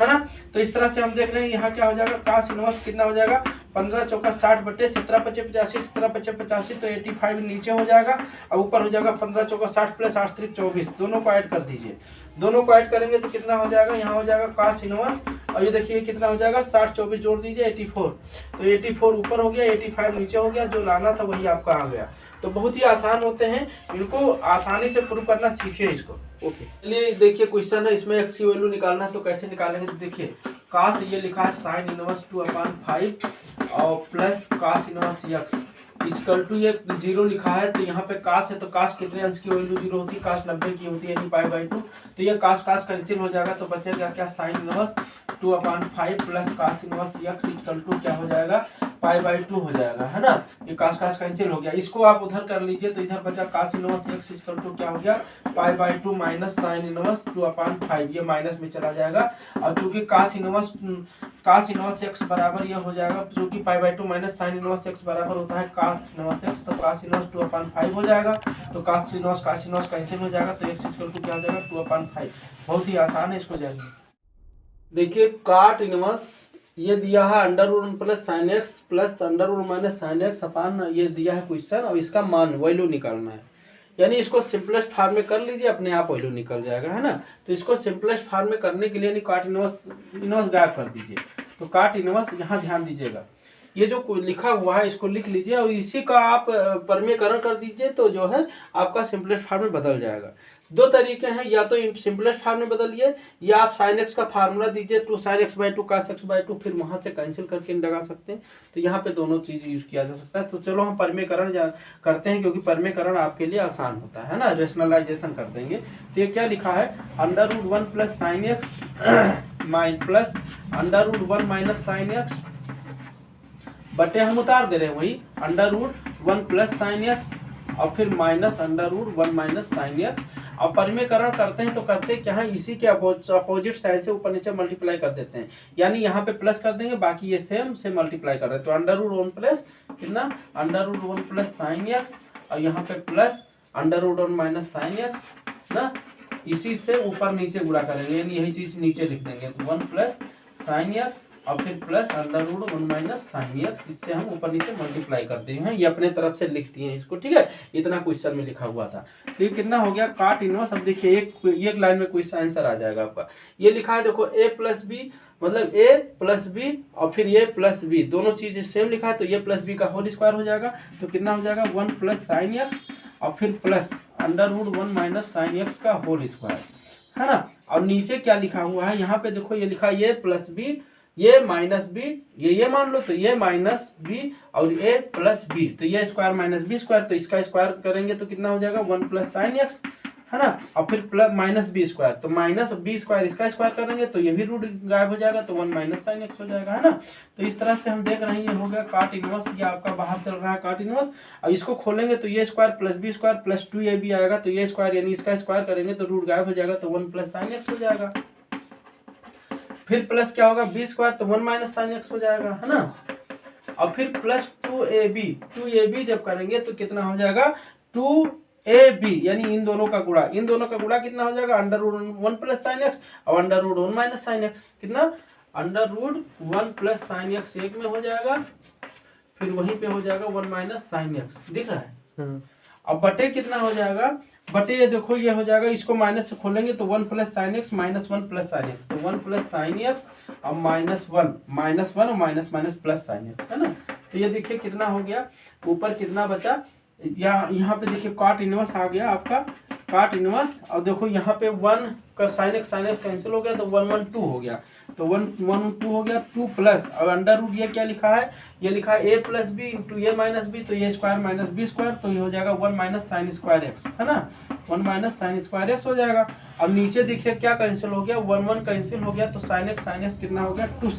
Speaker 1: है ना। तो इस तरह से हम देख रहे हैं यहाँ क्या हो जाएगा, cos इनवर्स कितना हो जाएगा, 15 चौका 60/17 17 × 85 तो 85 नीचे हो जाएगा, और ऊपर हो जाएगा 15 चौका 60 प्लस 8 3 24, दोनों को ऐड कर दीजिए। दोनों को ऐड करेंगे तो कितना हो जाएगा, यहाँ हो जाएगा cos इनवर्स, और ये देखिए कितना हो जाएगा 60 24 जोड़ दीजिए 84, तो 84 ऊपर हो गया 85 नीचे हो गया, जो लाना था वही आपका आ गया। तो बहुत ही आसान होते हैं, इनको आसानी से प्रूव करना सीखिए इसको। ओके, चलिए देखिए क्वेश्चन है, इसमें x की वैल्यू निकालना है, तो कैसे निकालेंगे, तो देखिए cos ये लिखा है साइन इनवर्स 2/5 और plus cos inverse x equal to ये 0 लिखा है, तो यहाँ पे cos है तो cos कितने अंश की वैल्यू 0 होती है, cos 90 की होती है यानी π/2, तो ये cos कैंसिल हो जाएगा, तो बचेगा क्या, sine inverse 2/5 plus cos inverse x equal to क्या हो जाएगा, π/2 हो जाएगा, है ना। ये cos कैंसिल हो गया, इसको आप उधर कर लीजिए, तो इधर बचा cos inverse x equal to क्या हो गया, π/2 माइनस साइन इनवर्स 2/5, ये माइनस में चला जाएगा। और चूंकि cos इनवर्स x बराबर ये हो जाएगा, चूंकि π/2 माइनस साइन इनवर्स x बराबर होता है cos इनवर्स x, तो cos इनवर्स 2/5 हो जाएगा, तो cos इनवर्स कैंसिल हो जाएगा, तो x इक्वल टू क्या हो जाएगा 2/5। बहुत ही आसान है, इसको जानिए। देखिए cot इनवर्स ये दिया है under root one plus sine x plus under root minus sine x upon ये दिया है क्वेश्चन, और इसका मान वैल्यू निकालना है। यानी इसको सिंपलेस्ट फॉर्म में कर लीजिए, अपने आप वैल्यू निकल जाएगा, है ना। तो इसको सिंपलेस्ट फॉर्म में करने के लिए यानी काट इनवर्स गायब कर दीजिए। तो काट इनवर्स यहाँ ध्यान दीजिएगा, ये जो लिखा हुआ है इसको लिख लीजिए और इसी का आप परमीकरण कर दीजिए, तो जो है आपका सिंपलेस्ट फॉर्म में बदल जाएगा। दो तरीके हैं, या तो सिंपलेस्ट फॉर्म में बदलिए या आप साइन एक्स का फार्मूला दीजिए 2 sin x by 2 cos x by 2, फिर वहां से कैंसिल करके लगा सकते हैं। तो यहाँ पे दोनों चीज यूज किया जा सकता है। तो चलो हम परमीकरण करते हैं, क्योंकि परमीकरण आपके लिए आसान होता है ना, रेशनलाइजेशन कर देंगे। तो ये क्या लिखा है, under root 1 plus sine x माइन plus under root 1 minus sine x बटे हम उतार दे रहे हैं वही under root 1 plus sine x और फिर minus under root 1 minus sine x. और परमीकरण करते हैं तो करते क्या है, इसी के अपोजिट साइड से ऊपर नीचे मल्टीप्लाई कर देते हैं, यानी यहाँ पे प्लस कर देंगे, बाकी ये सेम से मल्टीप्लाई कर रहे हैं। तो अंडर रूट 1 प्लस कितना under root 1 plus sine x और यहाँ पे plus under root 1 minus sine x ना, इसी से ऊपर नीचे गुणा करेंगे, यानी यही चीज नीचे लिख देंगे। तो 1 प्लस साइन एक्स और फिर plus under root 1 minus sine x, इससे हम ऊपर नीचे मल्टीप्लाई करते हैं, ये अपने तरफ से लिखती हैं इसको, ठीक है। इतना क्वेश्चन में लिखा हुआ था। तो ये कितना हो गया काट इनवर्स। अब देखिए एक लाइन में क्वेश्चन आंसर आ जाएगा आपका। ये लिखा है देखो a प्लस बी, मतलब a प्लस बी और फिर a प्लस बी, दोनों चीज सेम लिखा है, तो a प्लस बी का होल स्क्वायर हो जाएगा। तो कितना हो जाएगा 1 प्लस साइन एक्स और फिर plus under root 1 minus sine x का होल स्क्वायर, है ना। और नीचे क्या लिखा हुआ है, यहाँ पे देखो ये लिखा है a प्लस बी, ये माइनस बी, ये मान लो, तो ये माइनस बी और ये प्लस बी, तो ये स्क्वायर माइनस बी स्क्वायर, तो इसका स्क्वायर करेंगे तो कितना हो जाएगा 1 प्लस साइन एक्स, है ना। और फिर प्लस माइनस बी स्क्वायर, तो माइनस बी स्क्वायर इसका स्क्वायर करेंगे तो ये भी रूट गायब हो जाएगा, तो 1 माइनस साइन एक्स हो जाएगा, है ना। तो इस तरह से हम देख रहे हैं ये हो गया काट इनवर्स, ये आपका बाहर चल रहा है काट इनवर्स। और इसको खोलेंगे तो ये square plus b square plus 2ab आएगा, तो ये स्क्वायर यानी इसका स्क्वायर करेंगे तो रूट गायब हो जाएगा, तो 1 प्लस साइन एक्स हो जाएगा। फिर प्लस क्या होगा बी स्क्वायर, तो 1 माइनस साइन एक्स हो जाएगा, है ना। और फिर प्लस 2ab जब करेंगे तो कितना हो जाएगा 2ab, यानी इन दोनों का गुणा कितना हो जाएगा under root 1 plus sine x और under root 1 minus sine x, कितना under root 1 plus sine x एक में हो जाएगा, फिर वहीं पे हो जाएगा 1 माइनस साइन एक्स, दिख रहा है। अब बटे कितना हो जाएगा, बटे ये देखो ये हो जाएगा, इसको माइनस से खोलेंगे तो 1 plus sine x minus 1 plus sine x, तो 1 प्लस साइन एक्स और माइनस वन और minus minus plus sine x, है ना। तो ये देखिए कितना हो गया, ऊपर कितना बचा, यहाँ पे देखिए काट इनवर्स आ गया आपका, काट इनवर्स। और देखो यहाँ पे 1 का साइन एक्स कैंसिल हो गया, तो 1 1 2 हो गया, तो 1 1 2 हो गया, 2 प्लस और अंडर रूट ये क्या लिखा है, ये लिखा है a plus b into a minus b, तो ये स्क्वायर माइनस बी स्क्वायर, तो ये हो जाएगा 1 माइनस साइन स्क्वायर एक्स, है ना, 1 माइनस साइन स्क्वायर एक्स हो जाएगा। अब नीचे देखिए क्या कैंसिल हो गया, 1 1 कैंसिल हो गया, तो साइन एक्स कितना हो गया 2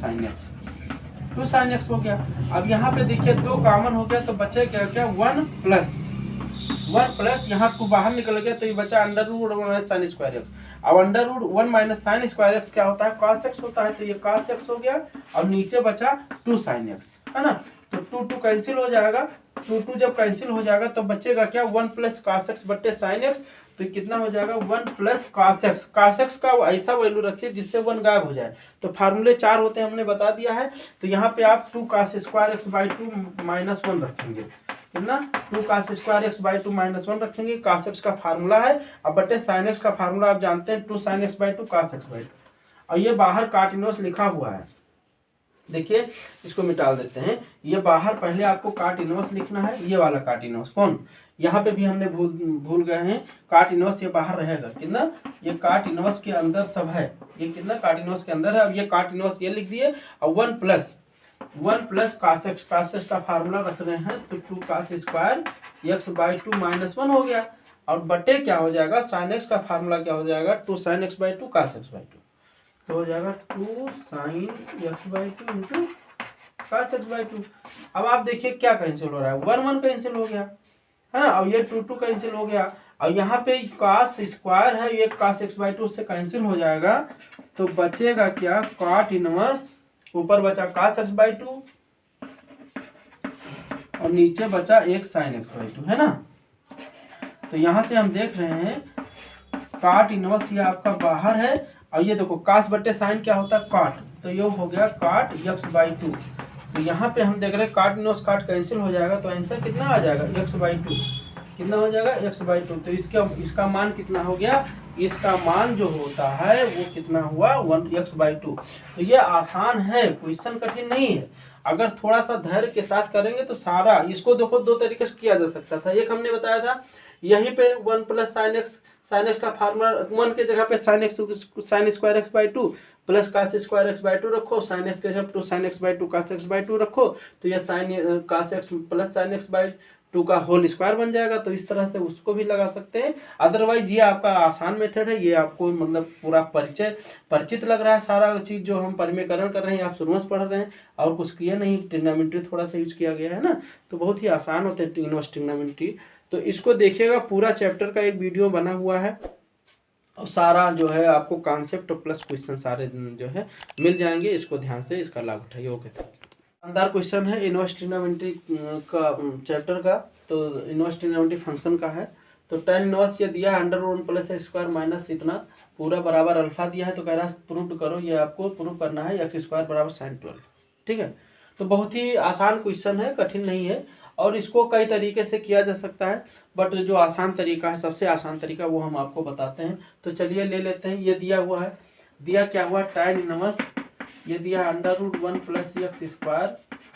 Speaker 1: साइन एक्स हो गया। अब यहाँ पे देखिए 2 कॉमन हो गया, तो बचे क्या 1 प्लस यहाँ 2 बाहर निकल गया, तो ये बचा under root 1 minus sine square x. अब under root 1 minus sine square x क्या होता है cos x होता है, तो ये cos x हो गया। और नीचे बचा 2 sin x, है ना, तो 2 कैंसिल हो जाएगा, 2 जब कैंसिल हो जाएगा तो बचेगा क्या 1 प्लस cos x बट्टे sin x, तो कितना हो जाएगा 1 प्लस cos x का ऐसा वैल्यू रखिए जिससे 1 गायब हो जाए। तो फार्मूले 4 होते हैं हमने बता दिया है, तो यहाँ पे आप 2 cos square x by 2 minus 1 रखेंगे, कितना 2 cos square x by 2 minus 1 रखेंगे, cos x का फार्मूला है। अब बटे sin x का फार्मूला आप जानते हैं 2 sin x by 2 cos x by 2, और ये बाहर काट इनवर्स लिखा हुआ है, देखिए इसको मिटा देते हैं। ये बाहर पहले आपको काट इनवर्स लिखना है, ये वाला काट इनवर्स कौन, यहाँ पे भी हमने भूल गए हैं, काट इनवर्स ये बाहर रहेगा, कितना ये काट इनवर्स के अंदर सब है, ये कितना काट इनवर्स के अंदर है। अब ये काट इनवर्स ये लिख दिए, और 1 प्लस cos x का फार्मूला रख रहे हैं, तो 2 cos square x by 2 minus 1 हो गया। और बटे क्या हो जाएगा sin x का फार्मूला क्या हो जाएगा 2 sin x by 2 cos x by 2, तो हो जाएगा 2 sin x by 2 into cos x by 2। अब आप देखिए क्या कैंसिल हो रहा है, 1 1 कैंसिल हो गया, है ना, और ये 2 2 कैंसिल हो गया, और यहाँ पे cos स्क्वायर है, ये cos x बाई 2 से कैंसिल हो जाएगा, तो बचेगा क्या काट इनवर्स, ऊपर बचा cos x बाई 2 और नीचे बचा एक sin x बाई 2, है ना। तो यहाँ से हम देख रहे हैं काट इनवर्स ये आपका बाहर है, और ये देखो cos बट्टे साइन क्या होता है काट, तो ये हो गया काट x/2। तो यहाँ पे हम देख रहे हैं काट इनवर्स काट कैंसिल हो जाएगा, तो आंसर कितना आ जाएगा x/2। कितना हो जाएगा x/2। तो इसका मान कितना हो गया, इसका मान जो होता है वो कितना हुआ 1x/2। तो ये आसान है, क्वेश्चन कठिन नहीं है। अगर थोड़ा सा धैर्य के साथ करेंगे तो सारा इसको देखो दो तरीके से किया जा सकता था। एक हमने बताया था यहीं पे 1 + sin x का फार्मूला 1 के जगह पे sin square x/2 plus cos square x/2 रखो, sin x के जगह to sin x/2 cos x/2 रखो, तो ये sin cos x plus sin x/2 का होल स्क्वायर बन जाएगा। तो इस तरह से उसको भी लगा सकते हैं। अदरवाइज ये आपका आसान मेथड है, ये आपको मतलब पूरा परिचित लग रहा है। सारा चीज़ जो हम परिमेयकरण कर रहे हैं आप शुरू से पढ़ रहे हैं और कुछ किया नहीं, ट्रिग्नोमेट्री थोड़ा सा यूज किया गया है ना, तो बहुत ही आसान होते हैं इनवर्स ट्रिग्नोमेट्री। तो इसको देखिएगा, पूरा चैप्टर का एक वीडियो बना हुआ है और सारा जो है आपको कॉन्सेप्ट प्लस क्वेश्चन सारे जो है मिल जाएंगे। इसको ध्यान से इसका लाभ उठाइए। ओके, शानदार क्वेश्चन है इनवर्स ट्रिग्नोमेट्री का चैप्टर का। तो इनवर्स ट्रिग्नोमेट्री फंक्शन का है। तो tan इनवर्स ये दिया है √1 + x² माइनस इतना पूरा बराबर अल्फा दिया है। तो कह रहा है प्रूव करो, ये आपको प्रूव करना है x² = sin 12। ठीक है, तो बहुत ही आसान क्वेश्चन है, कठिन नहीं है और इसको कई तरीके से किया जा सकता है, बट जो आसान तरीका है, सबसे आसान तरीका वो हम आपको बताते हैं। तो चलिए ले लेते हैं। ये दिया हुआ है, दिया क्या हुआ tan इनवर्स, ये दिया √1 + x²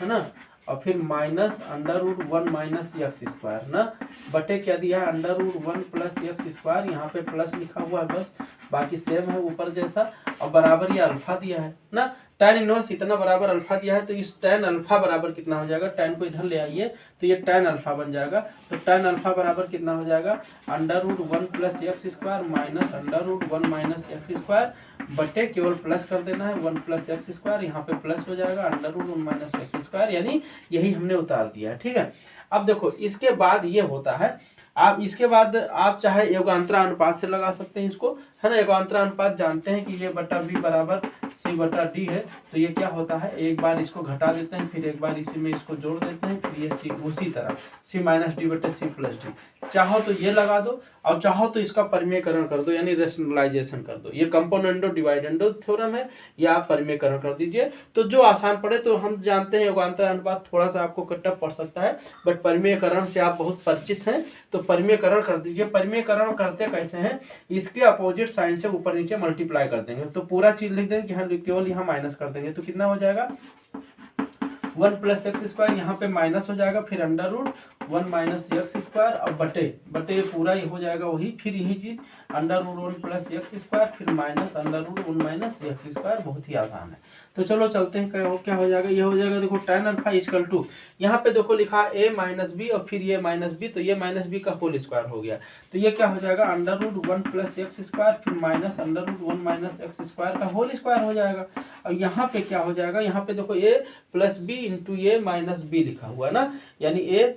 Speaker 1: है ना, और फिर माइनस √1 - x² ना, बटे क्या दिया है √1 + x², यहाँ पे प्लस लिखा हुआ है बस, बाकी सेम है ऊपर जैसा, और बराबर ये अल्फा दिया है ना। tan इनवर्स इतना बराबर अल्फा दिया है, तो इस tan अल्फा बराबर कितना हो जाएगा, tan को इधर ले आइए तो ये tan अल्फा बन जाएगा। तो tan अल्फा बराबर कितना हो जाएगा √1 + x² माइनस √1 - x² बटे केवल प्लस कर देना है 1 + x², यहाँ पे प्लस हो जाएगा √1 - x², यानी यही हमने उतार दिया है। ठीक है, अब देखो इसके बाद ये होता है, आप इसके बाद आप चाहे योगांतरा अनुपात से लगा सकते हैं इसको, है ना। योगांतरा अनुपात जानते हैं कि ये बटा b बराबर c/d है। तो ये क्या होता है, एक बार इसको घटा देते हैं, फिर एक बार इसी में इसको जोड़ देते हैं, फिर ये c उसी तरह c - d बटे c + d। चाहो तो ये लगा दो और चाहो तो इसका परिमेयकरण कर दो, यानी रेशनलाइजेशन कर दो। ये कंपोनेंडो डिवाइडेंडो थ्योरम है, ये आप परिमेयकरण कर दीजिए। तो जो आसान पड़े, तो हम जानते हैं योगांतरा अनुपात थोड़ा सा आपको टफ पड़ सकता है, बट परिमेयकरण से आप बहुत परिचित हैं, तो परिमेयकरण कर दीजिए। परिमेयकरण करते कैसे हैं, इसके अपोजिट साइन से ऊपर नीचे मल्टीप्लाई कर देंगे, तो पूरा चीज लिख देंगे कि हम केवल यहाँ माइनस कर देंगे, तो कितना हो जाएगा 1 + x², यहाँ पे माइनस हो जाएगा, फिर √1 - x² और बटे पूरा ये हो जाएगा वही, फिर यही चीज √1 + x², फिर माइनस √1 - x²। बहुत ही आसान है। तो चलो चलते हैं, क्या हो जाएगा, ये हो जाएगा देखो tan अल्फा = यहाँ पे देखो लिखा a - b और फिर ये -b, तो ये -b का होल स्क्वायर हो गया। तो ये क्या हो जाएगा √1 + x², फिर माइनस √1 - x² का होल स्क्वायर हो जाएगा। और यहाँ पे क्या हो जाएगा, यहाँ पे देखो a + b × a - b लिखा हुआ है ना, यानी a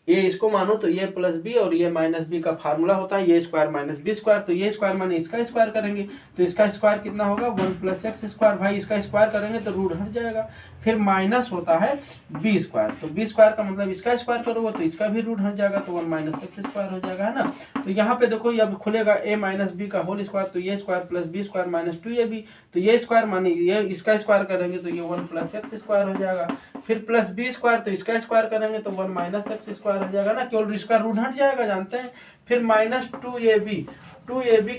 Speaker 1: इसको मानो तो ये +b और ये -b का फार्मूला होता है a² - b²। तो ये स्क्वायर माने इसका स्क्वायर करेंगे, तो इसका स्क्वायर कितना होगा 1 + x², भाई इसका स्क्वायर करेंगे तो रूट हट जाएगा। फिर माइनस होता है b², तो b² का मतलब इसका स्क्वायर करोगे तो इसका भी रूट हट जाएगा, तो 1 - x² हो जाएगा, है ना। तो यहाँ पे देखो अब खुलेगा a - b का होल स्क्वायर, तो ये स्क्वायर प्लस b² - 2ab, तो ये स्क्वायर माने ये इसका स्क्वायर करेंगे तो ये 1 + x² हो जाएगा, फिर प्लस b², तो इसका स्क्वायर करेंगे तो 1 - x² हो जाएगा ना, केवल इसका रूट हट जाएगा, जानते हैं। फिर -2ab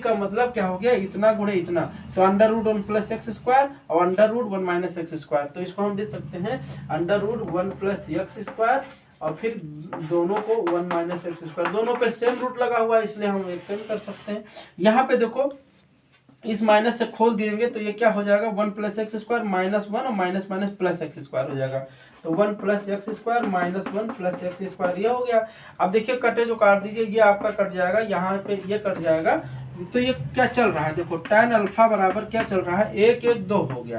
Speaker 1: का मतलब क्या हो गया, इतना गुणे इतना, तो √1 + x² और √1 - x², तो इसको हम लिख सकते हैं √1 + x² और फिर दोनों को 1 - x², दोनों पे सेम रूट लगा हुआ है इसलिए हम एक कर सकते हैं। यहाँ पे देखो इस माइनस से खोल देंगे तो ये क्या हो जाएगा 1 + x² -1 और माइनस प्लस x² हो जाएगा, तो 1 + x² -1 + x², ये हो गया। अब देखिए कटे जो काट दीजिए, ये आपका कट जाएगा, यहाँ पे ये कट जाएगा। तो ये क्या चल रहा है, देखो tan अल्फा बराबर क्या चल रहा है 1 1 2 हो गया,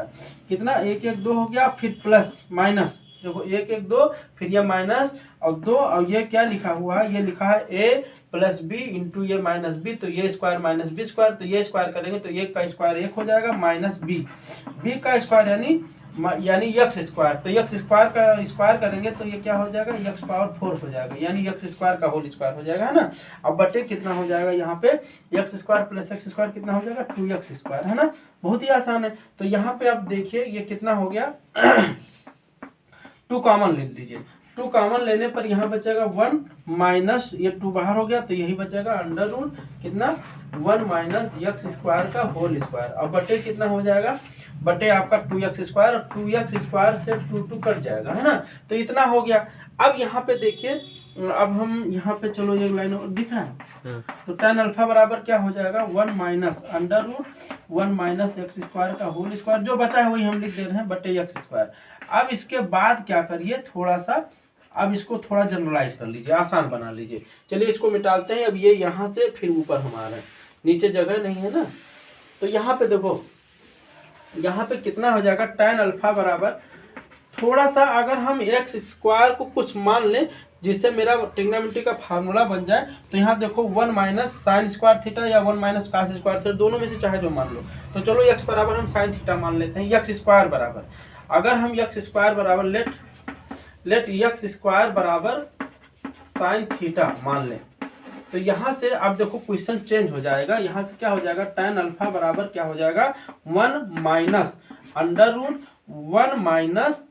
Speaker 1: कितना 1 1 2 हो गया, फिर प्लस माइनस, देखो 1 1 2, फिर ये माइनस और 2, और ये क्या लिखा हुआ है, ये लिखा है a प्लस बी इंटू ये माइनस बी, तो ये स्क्वायर माइनस बी स्क्वायर, तो ये स्क्वायर करेंगे तो एक का स्क्वायर एक हो जाएगा माइनस बी, बी का स्क्वायर यानी एक्स स्क्वायर, तो एक्स स्क्वायर का स्क्वायर करेंगे तो ये क्या हो जाएगा एक्स पावर 4 हो जाएगा, यानी एक्स स्क्वायर का होल स्क्वायर हो जाएगा, है ना। अब बटे कितना हो जाएगा यहाँ पे x square plus x square कितना हो जाएगा 2x स्क्वायर, है ना। बहुत ही आसान है। तो यहाँ पे आप देखिए ये कितना हो गया 2 कॉमन ले लीजिए, 2 कॉमन लेने पर यहाँ बचेगा 1 माइनस ये 2 बाहर हो गया तो यही बचेगा अंडर रूट कितना 1 माइनस एक्स स्क्वायर का होल स्क्वायर। अब बटे कितना हो जाएगा, बटे आपका 2x स्क्वायर, और 2x स्क्वायर से 2 कट जाएगा, है ना। तो इतना हो गया। अब यहाँ पे देखिए, अब हम यहाँ पे चलो एक लाइन दिख रहा है, तो tan अल्फा बराबर क्या हो जाएगा 1 minus under root 1 minus x square का होल स्क्वायर, जो बचा है वही हम लिख दे रहे हैं बटे एक्स स्क्वायर। अब इसके बाद क्या करिए, थोड़ा सा अब इसको थोड़ा जनरलाइज कर लीजिए, आसान बना लीजिए। चलिए इसको मिटाते हैं। अब ये यहाँ से फिर ऊपर हमारा नीचे जगह नहीं है ना, तो यहाँ पे देखो यहाँ पे कितना हो जाएगा tan अल्फा बराबर, थोड़ा सा अगर हम एक्स स्क्वायर को कुछ मान लें जिससे मेरा ट्रिग्नोमेट्री का फार्मूला बन जाए, तो यहाँ देखो 1 माइनस साइन स्क्वायर थीटा या 1 माइनस कास स्क्वायर थीटा, दोनों में से चाहे जो मान लो। तो चलो एक्स बराबर हम साइन थीटा मान लेते हैं, एक्स स्क्वायर बराबर, अगर हम एक्स स्क्वायर बराबर लेट एक्स स्क्वायर बराबर साइन थीटा मान लें, तो यहाँ से अब देखो क्वेश्चन चेंज हो जाएगा। यहाँ से क्या हो जाएगा tan अल्फा बराबर क्या हो जाएगा 1 minus under root 1 minus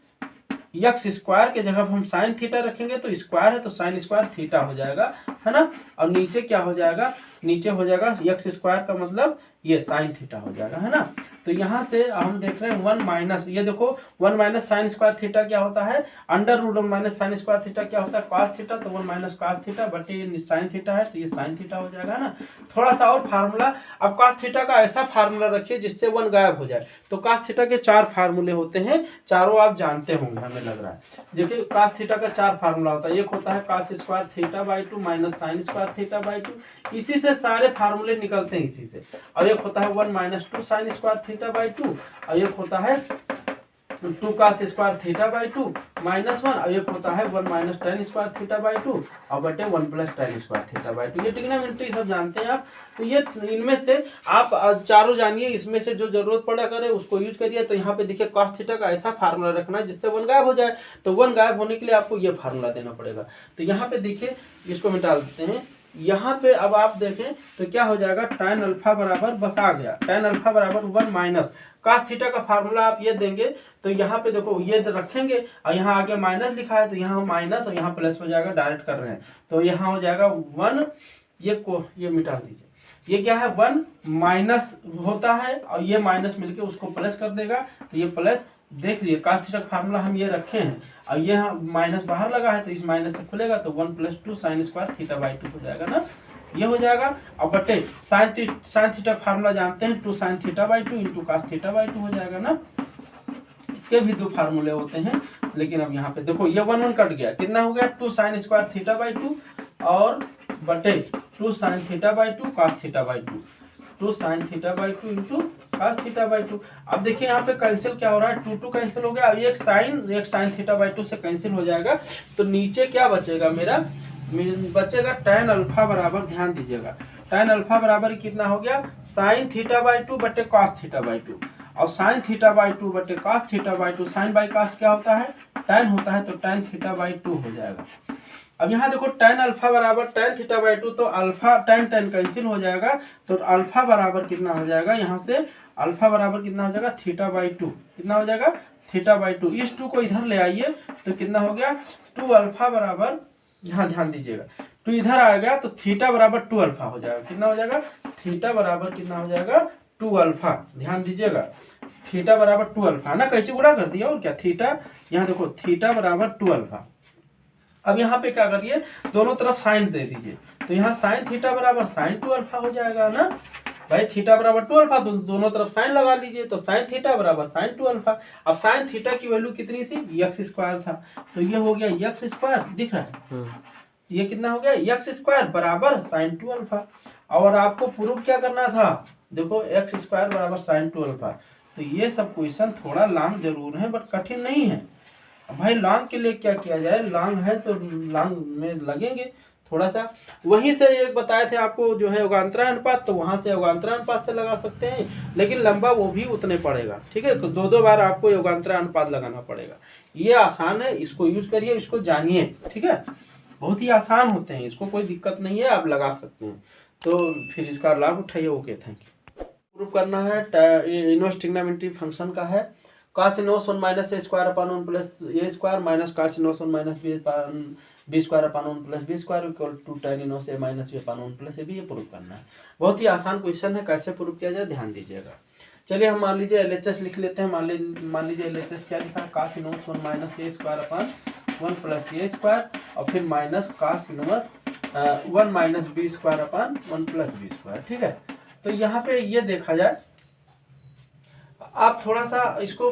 Speaker 1: x square के जगह हम साइन थीटा रखेंगे तो स्क्वायर है तो साइन स्क्वायर थीटा हो जाएगा, है ना। और नीचे क्या हो जाएगा, नीचे हो जाएगा एक्स स्क्वायर का मतलब ये साइन थीटा हो जाएगा, है ना। तो यहाँ से हम देख रहे हैं 1 माइनस, ये देखो 1 माइनस साइन स्क्वायर थीटा क्या होता है under root 1 minus sine square theta क्या होता है कॉस थीटा, तो 1 माइनस कॉस थीटा बटे ये साइन थीटा है तो ये साइन थीटा हो जाएगा ना। थोड़ा सा और फार्मूला, अब कॉस थीटा का ऐसा फार्मूला रखिए जिससे 1 गायब हो जाए। तो कॉस थीटा के 4 फार्मूले होते हैं, चारों आप जानते होंगे हमें लग रहा है। देखिए कॉस थीटा का 4 फार्मूला होता है, एक होता है cos square theta by 2 minus sine square theta by 2, इसी से सारे फार्मूले निकलते हैं इसी से। और एक होता है 1 minus 2 sign square theta by 2, और एक होता है 2 cos square theta by 2 minus 1, और एक होता है 1 minus tan square theta by 2 और बटे 1 plus tan square theta by 2। ये ट्रिग्नोमेट्री सब जानते हैं आप। तो ये इनमें से आप चारों जानिए, इसमें से जो जरूरत पड़ा करे उसको यूज करिए। तो यहाँ पे देखिए cos थीटा का ऐसा फार्मूला रखना है जिससे 1 गायब हो जाए, तो 1 गायब होने के लिए आपको ये फार्मूला देना पड़ेगा। तो यहाँ पे देखिए इसको मिटा देते हैं। यहाँ पे अब आप देखें तो क्या हो जाएगा tan अल्फा बराबर बस आ गया tan अल्फा बराबर 1 माइनस cos थीटा का फार्मूला आप ये देंगे तो यहाँ पे देखो ये रखेंगे और यहाँ आगे माइनस लिखा है तो यहाँ माइनस और यहाँ प्लस हो जाएगा, डायरेक्ट कर रहे हैं तो यहाँ हो जाएगा 1, ये मिटा दीजिए। ये क्या है 1 माइनस होता है और ये माइनस मिलके उसको प्लस कर देगा, तो ये प्लस देख लीजिए cos थीटा का फार्मूला हम ये रखे हैं और ये माइनस बाहर लगा है तो इस माइनस से खुलेगा तो 1 plus 2 sign square theta by 2 हो जाएगा ना, ये हो जाएगा। अब बटे साइन थीटा का फार्मूला जानते हैं 2 sine theta by 2 into cos theta by 2 हो जाएगा ना। इसके भी 2 फार्मूले होते हैं, लेकिन अब यहाँ पे देखो ये 1 1 कट गया, कितना हो गया 2 साइन स्क्वायर थीटा बाई 2 और बटे 2 sine theta by 2 cos theta by 2, 2 sine theta by 2 into cos theta by 2। अब देखिए यहाँ पे कैंसिल क्या हो रहा है 2 2 कैंसिल हो गया, अब एक साइन थीटा बाई 2 से कैंसिल हो जाएगा, तो नीचे क्या बचेगा मेरा बचेगा tan अल्फा बराबर, ध्यान दीजिएगा tan अल्फा बराबर कितना हो गया साइन थीटा बाई 2 बटे कॉस थीटा बाई 2, और साइन थीटा बाई 2 बटे cos theta by 2, sine by cos क्या होता है tan होता है तो tan थीटा बाई 2 हो जाएगा। अब यहाँ देखो tan अल्फा बराबर tan थीटा बाई 2, तो अल्फा tan कैंसिल हो जाएगा, तो अल्फा बराबर कितना हो जाएगा, यहाँ से अल्फा बराबर कितना हो जाएगा थीटा बाई 2, कितना हो जाएगा थीटा बाई 2। इस 2 को इधर ले आइए तो कितना हो गया 2 अल्फा बराबर, यहाँ ध्यान दीजिएगा 2 इधर आ गया तो थीटा बराबर 2 अल्फा हो जाएगा, कितना हो जाएगा थीटा बराबर कितना हो जाएगा 2 अल्फा, ध्यान दीजिएगा थीटा बराबर 2 अल्फा ना, कैसे गुणा कर दिया और क्या थीटा, यहाँ देखो थीटा बराबर 2 अल्फा। अब यहाँ पे क्या करिए दोनों तरफ साइन दे दीजिए, तो यहाँ साइन थीटा बराबर साइन 2 अल्फा हो जाएगा ना भाई, थीटा बराबर 2 अल्फा, दोनों तरफ साइन लगा लीजिए तो साइन थीटा बराबर साइन 2 अल्फा। अब साइन थीटा की वैल्यू कितनी थी एक्स स्क्वायर था, तो ये हो गया एक्स स्क्वायर, दिख रहा है ये कितना हो गया एक्स स्क्वायर बराबर साइन 2 अल्फा। और आपको प्रूफ क्या करना था, देखो एक्स स्क्वायर बराबर साइन 2 अल्फा। तो ये सब क्वेश्चन थोड़ा लॉन्ग जरूर है बट कठिन नहीं है भाई। लॉन्ग के लिए क्या किया जाए, लॉन्ग है तो लॉन्ग में लगेंगे, थोड़ा सा वहीं से एक बताए थे आपको जो है योगांतरा अनुपात, तो वहाँ से योगांतरा अनुपात से लगा सकते हैं, लेकिन लंबा वो भी उतने पड़ेगा। ठीक है, तो 2 बार आपको योगांतरा अनुपात लगाना पड़ेगा। ये आसान है, इसको यूज करिए, इसको जानिए। ठीक है, बहुत ही आसान होते हैं, इसको कोई दिक्कत नहीं है, आप लगा सकते हैं। तो फिर इसका लाभ उठाइए। Okay, thank you. प्रूव करना है इनवर्स ट्रिग्नोमेट्री फंक्शन का है cos inverse 1 minus a square upon 1 plus a square minus cos inverse 1 minus b square upon 1 plus b square equal to tan inverse a minus b upon 1 plus a b. ये prove करना है, बहुत ही आसान question है। कैसे prove किया जाए ध्यान दीजिएगा। चलिए हम मान लीजिए LHS लिख लेते हैं। मान लीजिए LHS क्या लिखा है, cos inverse 1 minus a square upon 1 plus a square और फिर minus cos inverse 1 minus b square upon 1 plus b square. ठीक है, तो यहाँ पे ये देखा जाए, आप थोड़ा सा इसको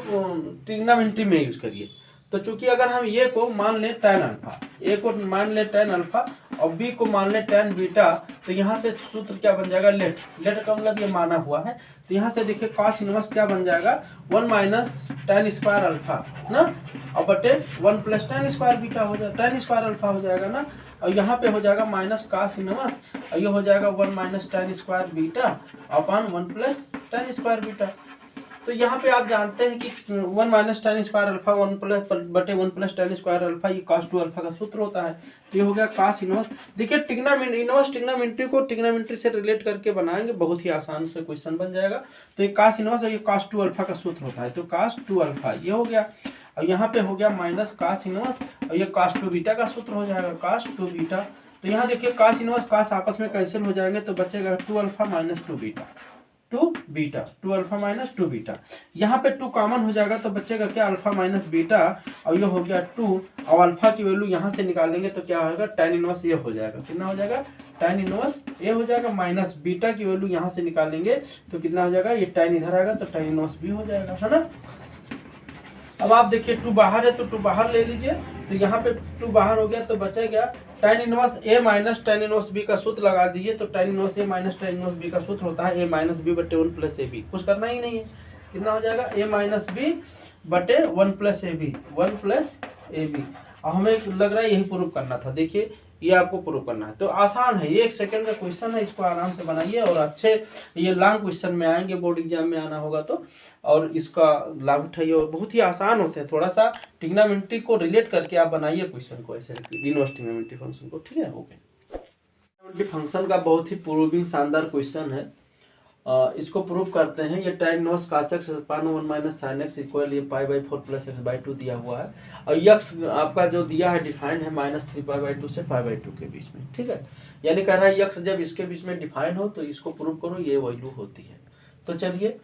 Speaker 1: ट्रिग्नोमेट्री में यूज करिए। तो चूंकि अगर हम ये को मान लें tan अल्फा, ए को मान लें tan अल्फा और बी को मान लें tan बीटा, तो यहाँ से सूत्र क्या बन जाएगा, लेट का मतलब ये माना हुआ है। तो यहाँ से देखिए cos इनवर्स क्या बन जाएगा, 1 माइनस tan स्क्वायर अल्फा ना, और बटे 1 प्लस tan स्क्वायर बीटा हो जाएगा, tan स्क्वायर अल्फा हो जाएगा ना, और यहाँ पे हो जाएगा माइनस cos इनवर्स और ये हो जाएगा 1 minus tan square beta upon 1 plus tan square beta. तो यहाँ पे आप जानते हैं कि 1 minus tan square alpha 1 plus बटे 1 प्लस tan स्क्वायर अल्फा ये cos 2 अल्फा का सूत्र होता है। तो ये हो गया cos इनवर्स। देखिए इनवर्स ट्रिग्नोमेट्री को ट्रिग्नोमेट्री से रिलेट करके बनाएंगे, बहुत ही आसान से क्वेश्चन बन जाएगा। तो ये cos इनवर्स और ये cos 2 अल्फा का सूत्र होता है, तो cos 2 अल्फा ये हो गया, और यहाँ पे हो गया माइनस cos इनवर्स और ये cos 2 बीटा का सूत्र हो जाएगा, cos 2 बीटा। तो यहाँ देखिए cos इनवर्स cos आपस में कैंसिल हो जाएंगे, तो बचेगा 2 alpha minus 2 beta, 2 alpha minus 2 beta. यहाँ पे 2 कॉमन हो जाएगा तो बचेगा क्या, अल्फा माइनस बीटा, और ये हो गया 2, और अल्फा की वैल्यू यहाँ से निकालेंगे तो क्या होगा, tan इनवर्स ये हो जाएगा। कितना हो जाएगा, tan इनवर्स ये हो जाएगा, माइनस बीटा की वैल्यू यहाँ से निकालेंगे तो कितना हो जाएगा, ये tan इधर आएगा तो tan इनवर्स भी हो जाएगा, है ना। अब आप देखिए 2 बाहर है तो 2 बाहर ले लीजिए, तो यहाँ पे 2 बाहर हो गया तो बचेगा tan inverse a minus tan inverse b का सूत्र लगा दीजिए। तो tan inverse a minus tan inverse b का सूत्र होता है a माइनस बी बटे 1 प्लस ए बी। कुछ करना ही नहीं है, कितना हो जाएगा, a माइनस बी बटे 1 plus a b, 1 plus a b. और हमें लग रहा है यही प्रूव करना था। देखिए ये आपको प्रूव करना है, तो आसान है, ये 1 सेकंड का क्वेश्चन है, इसको आराम से बनाइए और अच्छे ये लॉन्ग क्वेश्चन में आएंगे, बोर्ड एग्जाम में आना होगा तो, और इसका लाभ उठाइए। और बहुत ही आसान होते हैं, थोड़ा सा ट्रिग्नोमेट्री को रिलेट करके आप बनाइए क्वेश्चन को, ऐसे इनवर्स ट्रिग्नोमेट्री फंक्शन को। ठीक है, ओके। ट्रिग्नोमेट्री फंक्शन का बहुत ही प्रूविंग शानदार क्वेश्चन है, इसको प्रूव करते हैं। ये tan inverse cos x upon 1 minus sin x equal ये π/4 प्लस x/2 दिया हुआ है, और x आपका जो दिया है डिफाइंड है -3π/2 से π/2 के बीच में। ठीक है, यानी कह रहा है x जब इसके बीच में डिफाइन हो तो इसको प्रूव करो, ये वैल्यू होती है। तो चलिए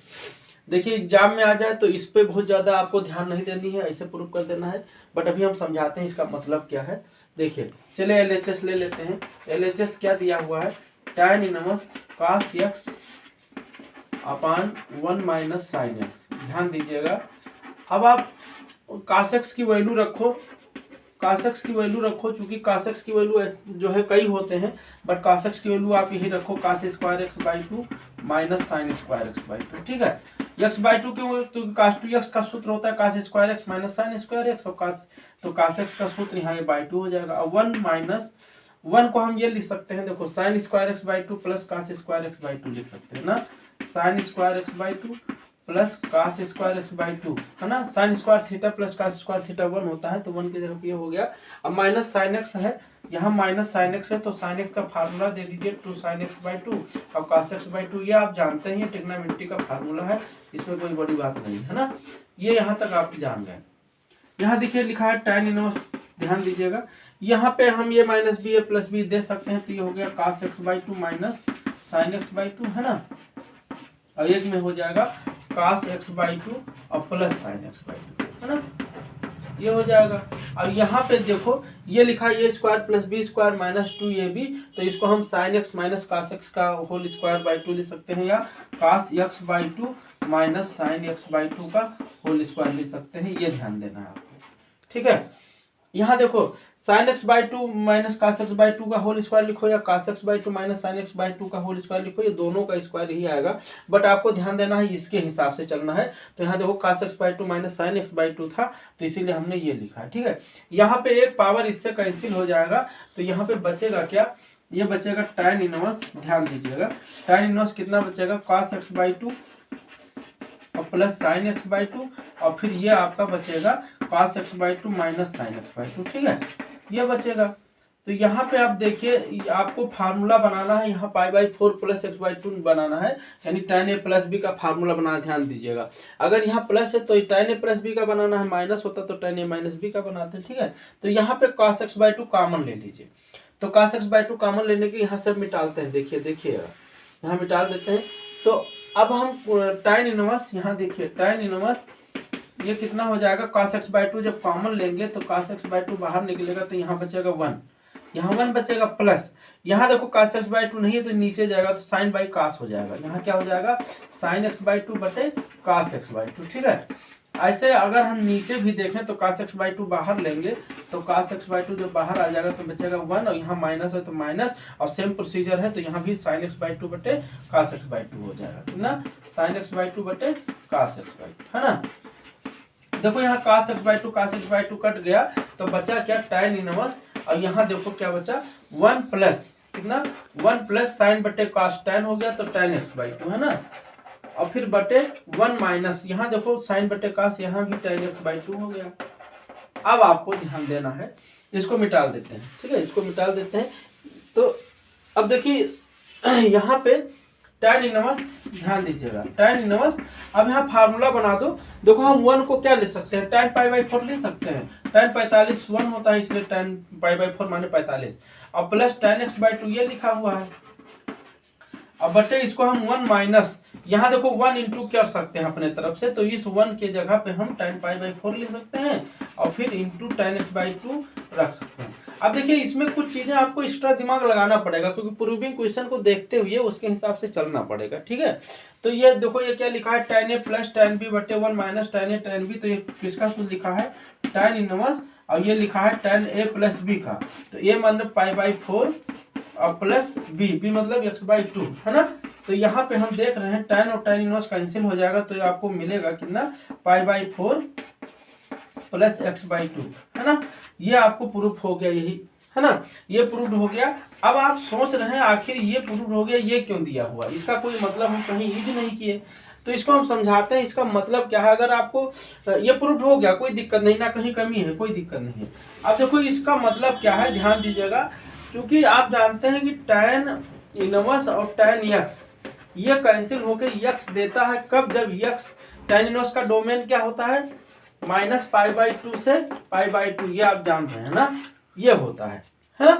Speaker 1: देखिए एग्जाम में आ जाए तो इस पे बहुत ज़्यादा आपको ध्यान नहीं देनी है, ऐसे प्रूव कर देना है, बट अभी हम समझाते हैं इसका मतलब क्या है। देखिए चलिए LHS ले लेते हैं। LHS क्या दिया हुआ है, tan इनवर्स cos x अपान 1 माइनस साइन एक्स। ध्यान दीजिएगा, अब आप cos x की वैल्यू रखो, cos x की वैल्यू रखो, चूंकि cos x की वैल्यू जो है कई होते हैं, बट cos x की वैल्यू आप यही रखो, cos square x/2 minus sine square x/2। ठीक है, x/2 क्योंकि cos 2x का सूत्र होता है cos square x minus sine square x, और cos x का सूत्र यहाँ ये बाई 2 हो जाएगा। और 1 माइनस 1 को हम ये लिख सकते हैं, देखो sine square x/2 plus cos square x/2 लिख सकते हैं ना, sine square x/2 plus cos square x/2 है ना, sign square theta plus cos square theta 1 होता है, तो 1 की जगह ये हो गया। अब माइनस साइन x है, यहाँ माइनस साइन x है, तो साइन x का फार्मूला दे दीजिए 2 sin x/2 और cos x/2, ये आप जानते हैं, ये ट्रिग्नोमेट्री का फार्मूला है, इसमें कोई बड़ी बात नहीं है ना, ये यहाँ तक आप जान गए। यहाँ देखिए लिखा है tan इनवर्स, ध्यान दीजिएगा, यहाँ पे हम ये माइनस बी ए प्लस बी दे सकते हैं, तो ये हो गया cos x/2 minus sign x/2 है ना, और एक में हो जाएगा cos x/2 और प्लस साइन x/2 है ना, ये हो जाएगा। और यहाँ पे देखो ये लिखा है a square plus b square minus 2ab, तो इसको हम sin x minus cos x का होल स्क्वायर बाई 2 लिख सकते हैं, या cos x/2 minus sin x/2 का होल स्क्वायर लिख सकते हैं, ये ध्यान देना है आपको। ठीक है, यहाँ देखो sine x by two minus cos x by two का होल स्क्वायर लिखो या cos x by two minus sine x by two का होल स्क्वायर लिखो, ये दोनों का स्क्वायर ही आएगा, बट आपको ध्यान देना है इसके हिसाब से चलना है। तो यहाँ देखो cos x by two minus sine x by two था, तो इसीलिए हमने ये लिखा है, ठीक है। यहाँ पे एक पावर इससे कैंसिल हो जाएगा, तो यहाँ पे बचेगा क्या, ये बचेगा tan इनवर्स, ध्यान दीजिएगा tan इनवर्स कितना बचेगा, cos x बाई टू और plus sine x by to, और फिर ये आपका बचेगा cos x by two minus sine x by to, ठीक है, ये बचेगा। तो यहाँ पे आप देखिए आपको फार्मूला बनाना है, यहाँ pi by four plus x by two बनाना है, यानी tan a प्लस बी का फार्मूला बनाना, ध्यान दीजिएगा। अगर यहाँ प्लस है तो tan a प्लस बी का बनाना है, माइनस होता तो tan a माइनस बी का बनाते हैं, ठीक है। तो यहाँ पे cos x by two common ले लीजिए, तो cos x by two common लेने के यहाँ से मिटालते हैं, देखिए यहाँ मिटाल देते हैं। तो अब हम tan इनवर्स, यहाँ देखिए tan इनवर्स ये कितना हो जाएगा, cos x बाई टू जब कॉमन लेंगे तो cos x बाई टू बाहर निकलेगा, तो यहाँ बचेगा 1, यहाँ 1 बचेगा, प्लस यहाँ देखो cos x बाई टू नहीं है तो नीचे जाएगा तो साइन बाई cos हो जाएगा, यहाँ क्या हो जाएगा साइन एक्स बाई टू बटे cos x बाई टू, ठीक है। ऐसे अगर हम नीचे भी देखें तो cos x बाई टू बाहर लेंगे तो cos x बाई टू जब बाहर आ जाएगा तो बचेगा 1, और यहाँ माइनस है तो माइनस, और सेम प्रोसीजर है तो यहाँ भी sin x बाई टू बटे cos x बाई टू हो जाएगा, कितना sin x बाई टू बटे cos x बाई टू, है ना। देखो यहाँ cos x by two cut गया तो बचा क्या tan इनवर्स, और यहाँ देखो क्या बचा 1 प्लस कितना 1 प्लस साइन बटे cos tan हो गया तो tan x बाई टू, है ना, और फिर बटे 1 माइनस यहाँ देखो साइन बटे कास, यहाँ भी tan x बाई टू हो गया। अब आपको ध्यान देना है, इसको मिटाल देते हैं, ठीक है, इसको मिटाल देते हैं। तो अब देखिए यहाँ पे tan इनवर्स, ध्यान दीजिएगा tan इनवर्स, अब यहाँ फार्मूला बना दो। देखो हम 1 को क्या ले सकते हैं, tan पाई बाई 4 ले सकते हैं, tan 45 1 होता है इसलिए tan पाई बाई 4 माने 45, और plus tan x by two ये लिखा हुआ है, अब बटे इसको हम 1 माइनस, यहाँ देखो 1 इंटू कर सकते हैं अपने तरफ से, तो इस 1 के जगह पे हम tan पाई बाई 4 ले सकते हैं, और फिर into tan x by two रख सकते हैं। अब देखिए इसमें कुछ चीजें आपको एक्स्ट्रा दिमाग लगाना पड़ेगा, क्योंकि प्रूविंग क्वेश्चन को देखते हुए उसके हिसाब से चलना पड़ेगा, ठीक है। तो ये देखो ये क्या लिखा है, tan a plus tan b बटे 1 minus tan a tan b, तो ये किसका सूत्र लिखा है tan इनवर्स, और ये लिखा है tan a प्लस b का, तो a मतलब पाई बाई 4 और प्लस बी मतलब x बाई टू, है ना। तो यहाँ पे हम देख रहे हैं tan और tan इनवर्स कैंसिल हो जाएगा, तो आपको मिलेगा कितना pi by 4 plus x by two, है ना। ये आपको प्रूफ हो गया, यही है ना, ये प्रूफ हो गया। अब आप सोच रहे हैं आखिर ये प्रूफ हो गया, ये क्यों दिया हुआ, इसका कोई मतलब हम कहीं यूज नहीं किए, तो इसको हम समझाते हैं इसका मतलब क्या है। अगर आपको ये प्रूफ हो गया कोई दिक्कत नहीं, ना कहीं कमी है कोई दिक्कत नहीं है। अब देखो इसका मतलब क्या है, ध्यान दीजिएगा, क्योंकि आप जानते हैं कि tan इनवर्स और tan x ये कैंसिल होकर x देता है कब, जब x tan इनवर्स का डोमेन क्या होता है माइनस पाई बाई टू से पाई बाई टू, ये आप जान रहे हैं ना, ये होता है ना।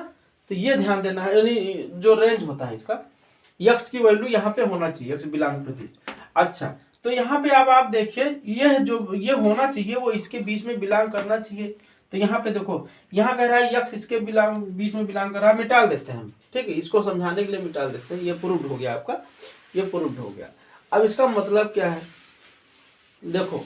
Speaker 1: तो ये ध्यान देना है, यानी जो रेंज होता है इसका x की वैल्यू यहाँ पे होना चाहिए, x बिलोंग टू दिस। अच्छा तो यहाँ पे अब आप देखिए ये जो ये होना चाहिए वो इसके बीच में बिलोंग करना चाहिए। तो यहाँ पे देखो यहाँ कह रहा है x इसके बीच में बिलोंग कर रहा है, मिटाल देते हैं हम, ठीक है, इसको समझाने के लिए मिटाल देते हैं। ये प्रूव्ड हो गया आपका, ये प्रूव्ड हो गया। अब इसका मतलब क्या है, देखो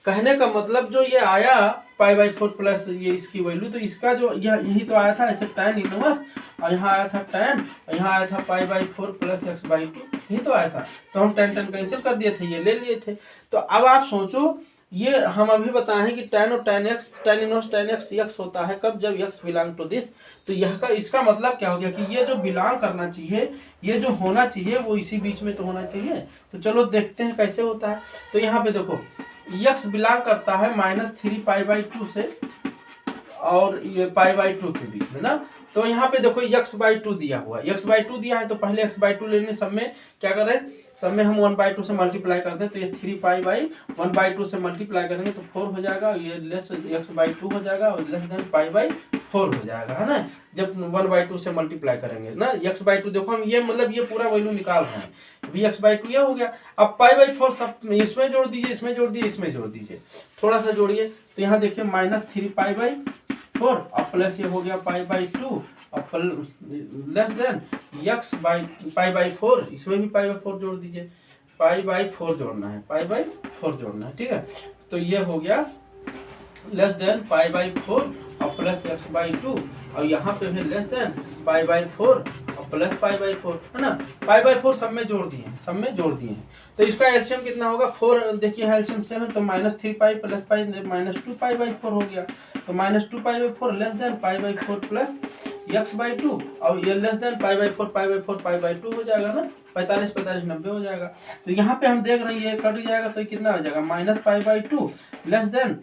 Speaker 1: कहने का मतलब जो ये आया पाई बाई 4 प्लस ये इसकी वैल्यू, तो इसका जो यही तो आया था ऐसे tan इनवर्स, और यहाँ आया था tan, और यहाँ आया था pi by 4 plus x by two, यही तो आया था। तो हम tan कैंसिल कर दिए थे, ये ले लिए थे। तो अब आप सोचो ये हम अभी बताएं कि tan और tan इनवर्स tan x होता है कब, जब x बिलोंग टू दिस। तो यह का इसका मतलब क्या हो गया कि ये जो बिलोंग करना चाहिए, ये जो होना चाहिए वो इसी बीच में तो होना चाहिए। तो चलो देखते हैं कैसे होता है। तो यहाँ पे देखो x बिलोंग करता है -3 पाई बाई 2 से और ये पाई बाई 2 के बीच में ना। तो यहाँ पे देखो x बाई 2 दिया हुआ है, x बाई 2 दिया है तो पहले x बाई 2 लेने, सब में क्या करें, सब में हम 1 बाई 2 से मल्टीप्लाई कर दें, तो ये 3 पाई बाई 1 बाई 2 से मल्टीप्लाई करेंगे तो 4 हो जाएगा, ये लेस x बाई 2 हो जाएगा और लेस देन पाई बाई 4 हो जाएगा, है ना, जब 1 बाई 2 से मल्टीप्लाई करेंगे ना। x बाई 2 देखो हम ये मतलब ये पूरा वैल्यू निकाल रहे हैं, भी x बाई 2 ये हो गया। अब पाई बाई 4 सब इसमें जोड़ दीजिए, इसमें जोड़ दीजिए, इसमें जोड़ दीजिए, थोड़ा सा जोड़िए। तो यहाँ देखिए -3 पाई बाई 4 और प्लस ये हो गया पाई बाई 2 और less than x by pi by 4, इसमें भी पाई बाई 4 जोड़ दीजिए, पाई बाई 4 जोड़ना है, पाई बाई 4 जोड़ना है, ठीक है। तो ये हो गया लेस देन पाई बाई 4 और प्लस एक्स बाई टू, और यहाँ पे भी less than pi by four और प्लस पाई बाई फोर, है ना। पाई बाई फोर सब में जोड़ दिए, सब में जोड़ दिए। तो इसका एलसीएम कितना होगा, 4 देखिए है एलसीएम 7, तो minus 3 pi plus pi minus 2 pi by 4 हो गया। तो minus 2 pi by 4 less than pi by 4 plus x by 2, और ये less than pi by 4 pi by 4 pi by 2 हो जाएगा ना, 45 45 90 हो जाएगा। तो यहाँ पे हम देख रहे हैं ये कट जाएगा, तो कितना हो जाएगा minus pi by 2 less than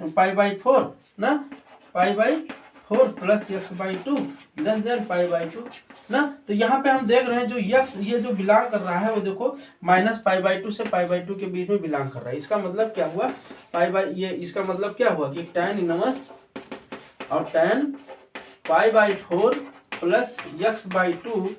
Speaker 1: pi by 4 ना, pi by 4 plus x by 2 less than pi by 2 ना। तो यहाँ पे हम देख रहे हैं जो एक्स ये जो बिलोंग कर रहा है वो देखो माइनस पाई बाई 2 से पाई बाई 2 के बीच में बिलोंग कर रहा है। इसका मतलब क्या हुआ, पाई बाई ये इसका मतलब क्या हुआ कि tan इनवर्स और tan pi by 4 plus x by 2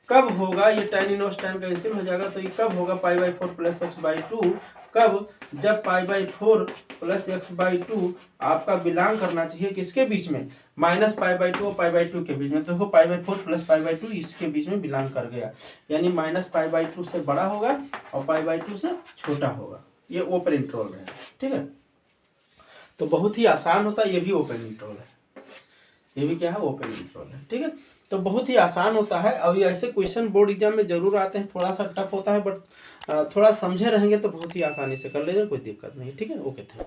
Speaker 1: कब होगा, ये tan इनवर्स tan कैंसिल हो जाएगा, तो ये कब होगा pi by 4 plus x by 2, कब, जब pi by 4 plus x by 2 आपका बिलोंग करना चाहिए किसके बीच में, माइनस पाई बाई 2 और पाई बाई 2 के बीच में। तो वो pi by 4 plus pi by 2 इसके बीच में बिलोंग कर गया, यानी माइनस पाई बाई 2 से बड़ा होगा और पाई बाई 2 से छोटा होगा। ये ओपन इंटरवल है, ठीक है। तो बहुत ही आसान होता है, ये भी ओपन इंटरवल है, ये भी क्या है ओपन इंटरवल है, ठीक है। तो बहुत ही आसान होता है। अब ये ऐसे क्वेश्चन बोर्ड एग्जाम में जरूर आते हैं, थोड़ा सा टफ होता है, बट थोड़ा समझे रहेंगे तो बहुत ही आसानी से कर लेंगे, कोई दिक्कत नहीं, ठीक है। Okay, thank you.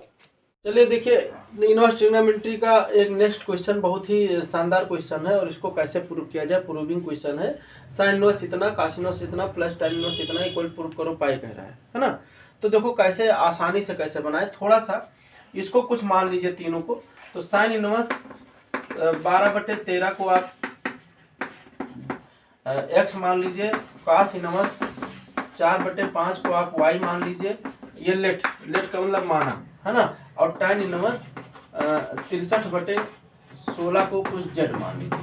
Speaker 1: चलिए देखिए, इनवर्स ट्रिग्नोमेट्री का एक नेक्स्ट क्वेश्चन बहुत ही शानदार क्वेश्चन है, और इसको कैसे प्रूव किया जाए, प्रूविंग क्वेश्चन है। साइन इनवर्स इतना, कॉस इनवर्स इतना प्लस tan इनवर्स इतना इक्वल प्रूव करो पाई कह रहा है ना। तो देखो कैसे आसानी से कैसे बनाए, थोड़ा सा इसको कुछ मान लीजिए तीनों को। तो साइन इनवर्स 12/13 को आप x मान लीजिए, कॉस इनवर्स 4/5 को आप y मान लीजिए, ये लेट का मतलब माना है ना, और tan इनवर्स 63/16 को कुछ z मान लीजिए।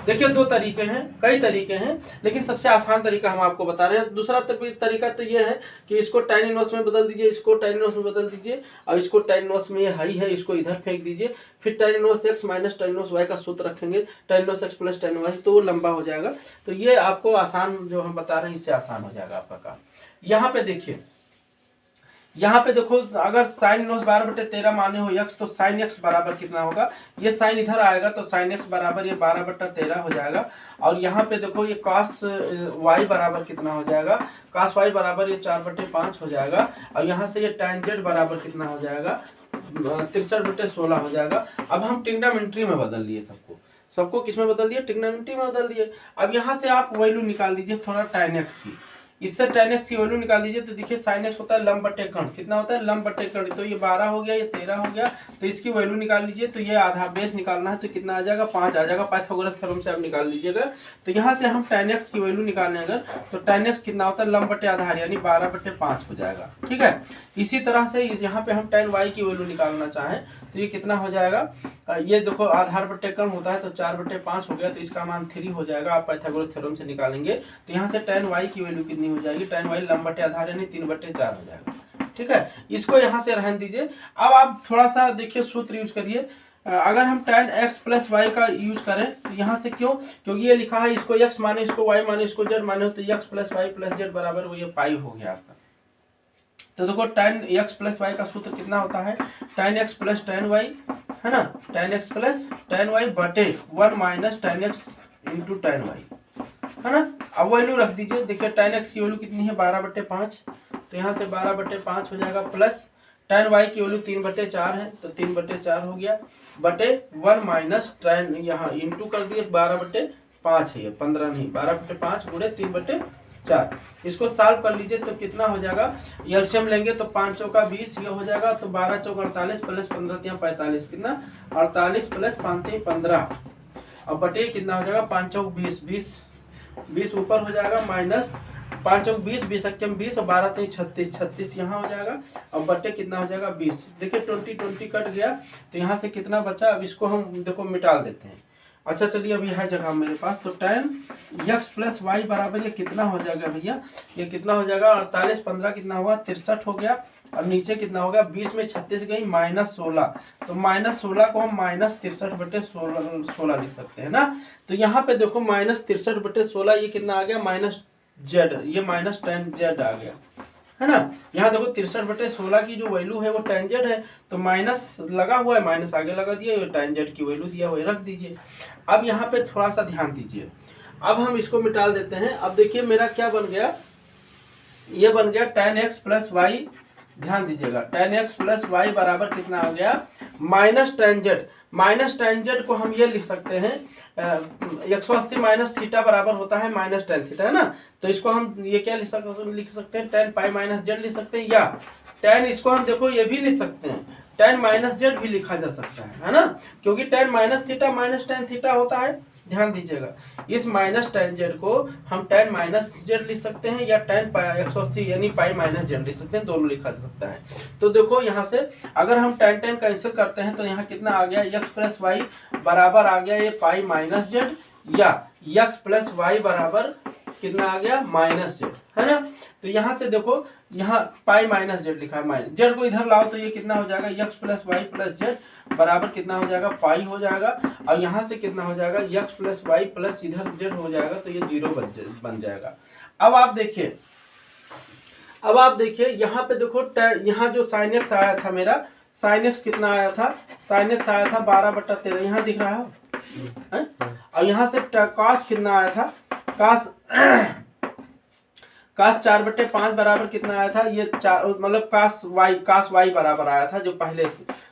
Speaker 1: देखिए दो तरीके हैं, कई तरीके हैं, लेकिन सबसे आसान तरीका हम आपको बता रहे हैं। दूसरा तरीका तो ये है कि इसको tan इनवर्स में बदल दीजिए, इसको tan इनवर्स में बदल दीजिए, और इसको tan इनवर्स में ये हाई है इसको इधर फेंक दीजिए, फिर tan inverse x minus tan inverse y का सूत्र रखेंगे, tan inverse x plus tan y, तो वो लंबा हो जाएगा। तो ये आपको आसान जो हम बता रहे हैं इससे आसान हो जाएगा आपका काम। यहाँ पे देखिए, यहाँ पे देखो अगर साइन इनवर्स 12/13 माने हो x, तो साइन x बराबर कितना होगा, ये साइन इधर आएगा तो साइन x बराबर ये 12/13 हो जाएगा। और यहाँ पे देखो ये cos y बराबर कितना हो जाएगा, cos y बराबर ये 4/5 हो जाएगा। और यहाँ से ये tan z बराबर कितना हो जाएगा, 63/16 हो जाएगा। अब हम ट्रिग्नोमेट्री में बदल लिए सबको किस में बदल दिए, ट्रिग्नोमेट्री में बदल दिए। अब यहाँ से आप वैल्यू निकाल लीजिए थोड़ा tan x की, इससे tan x की वैल्यू निकाल लीजिए। तो देखिए sin x होता है लंब बटे कर्ण, कितना होता है लंब बटे कर्ण, तो ये 12 हो गया, ये 13 हो गया, तो इसकी वैल्यू निकाल लीजिए। तो ये आधा बेस निकालना है, तो कितना आ जाएगा 5 आ जाएगा, पाइथागोरस थ्योरम से आप निकाल लीजिएगा। तो यहाँ से हम tan x की वैल्यू निकालने अगर, तो tan x कितना होता है लंब बटे आधार, यानी 12/5 हो जाएगा, ठीक है। इसी तरह से यहाँ पे हम tan y की वैल्यू निकालना चाहें तो ये कितना हो जाएगा, ये देखो आधार बटे कर्ण होता है, तो 4/5 हो गया, तो इसका मान 3 हो जाएगा, आप पाइथागोरस थ्योरम से निकालेंगे। तो यहाँ से tan y की वैल्यू कितनी हो जाएगी, tan y लंब बटे आधार यानी 3/4 हो जाएगा, ठीक है। इसको यहाँ से रहने दीजिए। अब आप थोड़ा सा देखिए सूत्र यूज करिए। अगर हम tan x प्लस वाई का यूज करें तो यहाँ से क्यों, क्योंकि ये लिखा है इसको x माने, इसको y माने, इसको z माने, तो x plus y plus z बराबर वो ये पाई हो गया आपका। तो देखो tan x प्लस वाई का सूत्र कितना होता है, tan x plus tan y, है ना, tan x plus tan y बटे 1 minus tan x into tan y, है ना। अब वैल्यू रख दीजिए। देखिए tan x की वैल्यू कितनी है 12/5, तो यहाँ से 12/5 हो जाएगा, प्लस tan y की वैल्यू 3/4 है, तो 3/4 हो गया, बटे 1 माइनस tan, यहाँ इंटू कर दिए 12/5 है, ये 15 नहीं, 12/5 गुणे 3/4। इसको सॉल्व कर लीजिए तो कितना हो जाएगा, एलसीएम लेंगे तो 5 चौका 20 ये हो जाएगा, तो 12 चौका 48 प्लस 15 45, कितना 48 प्लस 5 15, और बटे कितना हो जाएगा 5 चौक 20 20 ऊपर हो जाएगा, माइनस 5 चौक 20 20 अक्कम 20 और 12 3 36 36 यहाँ हो जाएगा, और बटे कितना हो जाएगा 20। देखिए 20 कट गया, तो यहाँ से कितना बचा, अब इसको हम देखो मिटाल देते हैं। अच्छा चलिए अभी है जगह मेरे पास, तो tan x प्लस वाई बराबर ये कितना हो जाएगा भैया, ये कितना हो जाएगा 48 15 कितना हुआ 63 हो गया, अब नीचे कितना होगा 20 में 36 गई -16, तो -16 को हम -63/16 लिख सकते हैं ना। तो यहाँ पे देखो -63/16 ये कितना आ गया, माइनस z, ये माइनस tan z आ गया, है ना। यहाँ देखो 63/16 की जो वैल्यू है वो tan z है, तो माइनस लगा हुआ है, माइनस आगे लगा दिया, tan z की वैल्यू दिया हुआ है, रख दीजिए। अब यहाँ पे थोड़ा सा ध्यान दीजिए, अब हम इसको मिटा देते हैं। अब देखिए मेरा क्या बन गया, ये बन गया tan x प्लस वाई, ध्यान दीजिएगा tan x प्लस वाई बराबर कितना हो गया, minus tan z। Minus tan z को हम ये लिख सकते हैं 180 माइनस थीटा बराबर होता है माइनस tan थीटा, है ना। तो इसको हम ये क्या लिख सकते हैं, tan पाई माइनस z लिख सकते हैं, या tan इसको हम देखो ये भी लिख सकते हैं, tan माइनस z भी लिखा जा सकता है ना, क्योंकि tan minus theta minus tan theta होता है। ध्यान दीजिएगा, इस माइनस tan z को हम tan माइनस z लिख सकते हैं, या tan 180 यानी पाई माइनस z लिख सकते हैं, दोनों लिखा जा सकता है। तो देखो यहाँ से अगर हम tan कैंसिल करते हैं तो यहाँ कितना आ गया, x प्लस वाई बराबर आ गया ये पाई माइनस z, या x प्लस वाई बराबर कितना आ गया माइनस z, है ना। तो यहाँ से देखो यहाँ पाई माइनस z लिखा है, माइनस z को इधर लाओ तो ये कितना हो जाएगा, x plus y plus z बराबर कितना हो जाएगा, पाई हो जाएगा, और यहाँ से कितना हो जाएगा, x प्लस वाई प्लस इधर z हो जाएगा, तो ये 0 बन जाएगा। अब आप देखिए यहाँ पे देखो, यहाँ जो sin x आया था मेरा, sin x कितना आया था, sin x आया था 12/13, यहाँ दिख रहा है। और यहाँ से cos कितना आया था, cos 4/5 बराबर कितना आया था, ये 4 मतलब cos y बराबर आया था, जो पहले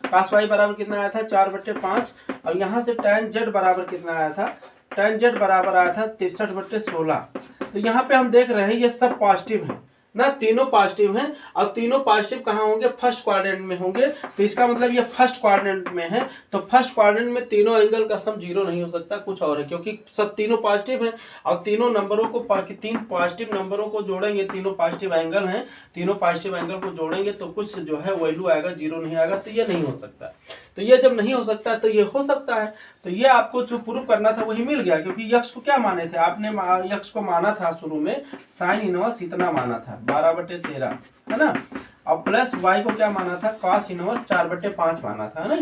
Speaker 1: cos y बराबर कितना आया था 4/5, और यहाँ से tan z बराबर कितना आया था, tan z बराबर आया था 63/16। तो यहाँ पे हम देख रहे हैं ये सब पॉजिटिव है ना, तीनों पॉजिटिव हैं, और तीनों पॉजिटिव कहाँ होंगे, फर्स्ट क्वाड्रेंट में होंगे। तो इसका मतलब ये फर्स्ट क्वाड्रेंट में है, तो फर्स्ट क्वाड्रेंट में तीनों एंगल का सम 0 नहीं हो सकता, कुछ और है, क्योंकि सब तीनों पॉजिटिव हैं, और तीनों नंबरों को तीन पॉजिटिव नंबरों को जोड़ेंगे, तीनों पॉजिटिव एंगल हैं, तीनों पॉजिटिव एंगल को जोड़ेंगे तो कुछ जो है वैल्यू आएगा, 0 नहीं आएगा, तो ये नहीं हो सकता। तो ये जब नहीं हो सकता तो ये हो सकता है। तो ये आपको जो प्रूव करना था वही मिल गया, क्योंकि यक्स को क्या माने थे आपने, यक्स को माना था शुरू में साइन इनवर्स इतना माना था 12/13, है ना। और प्लस वाई को क्या माना था, कॉस इनवर्स 4/5 माना था, है ना।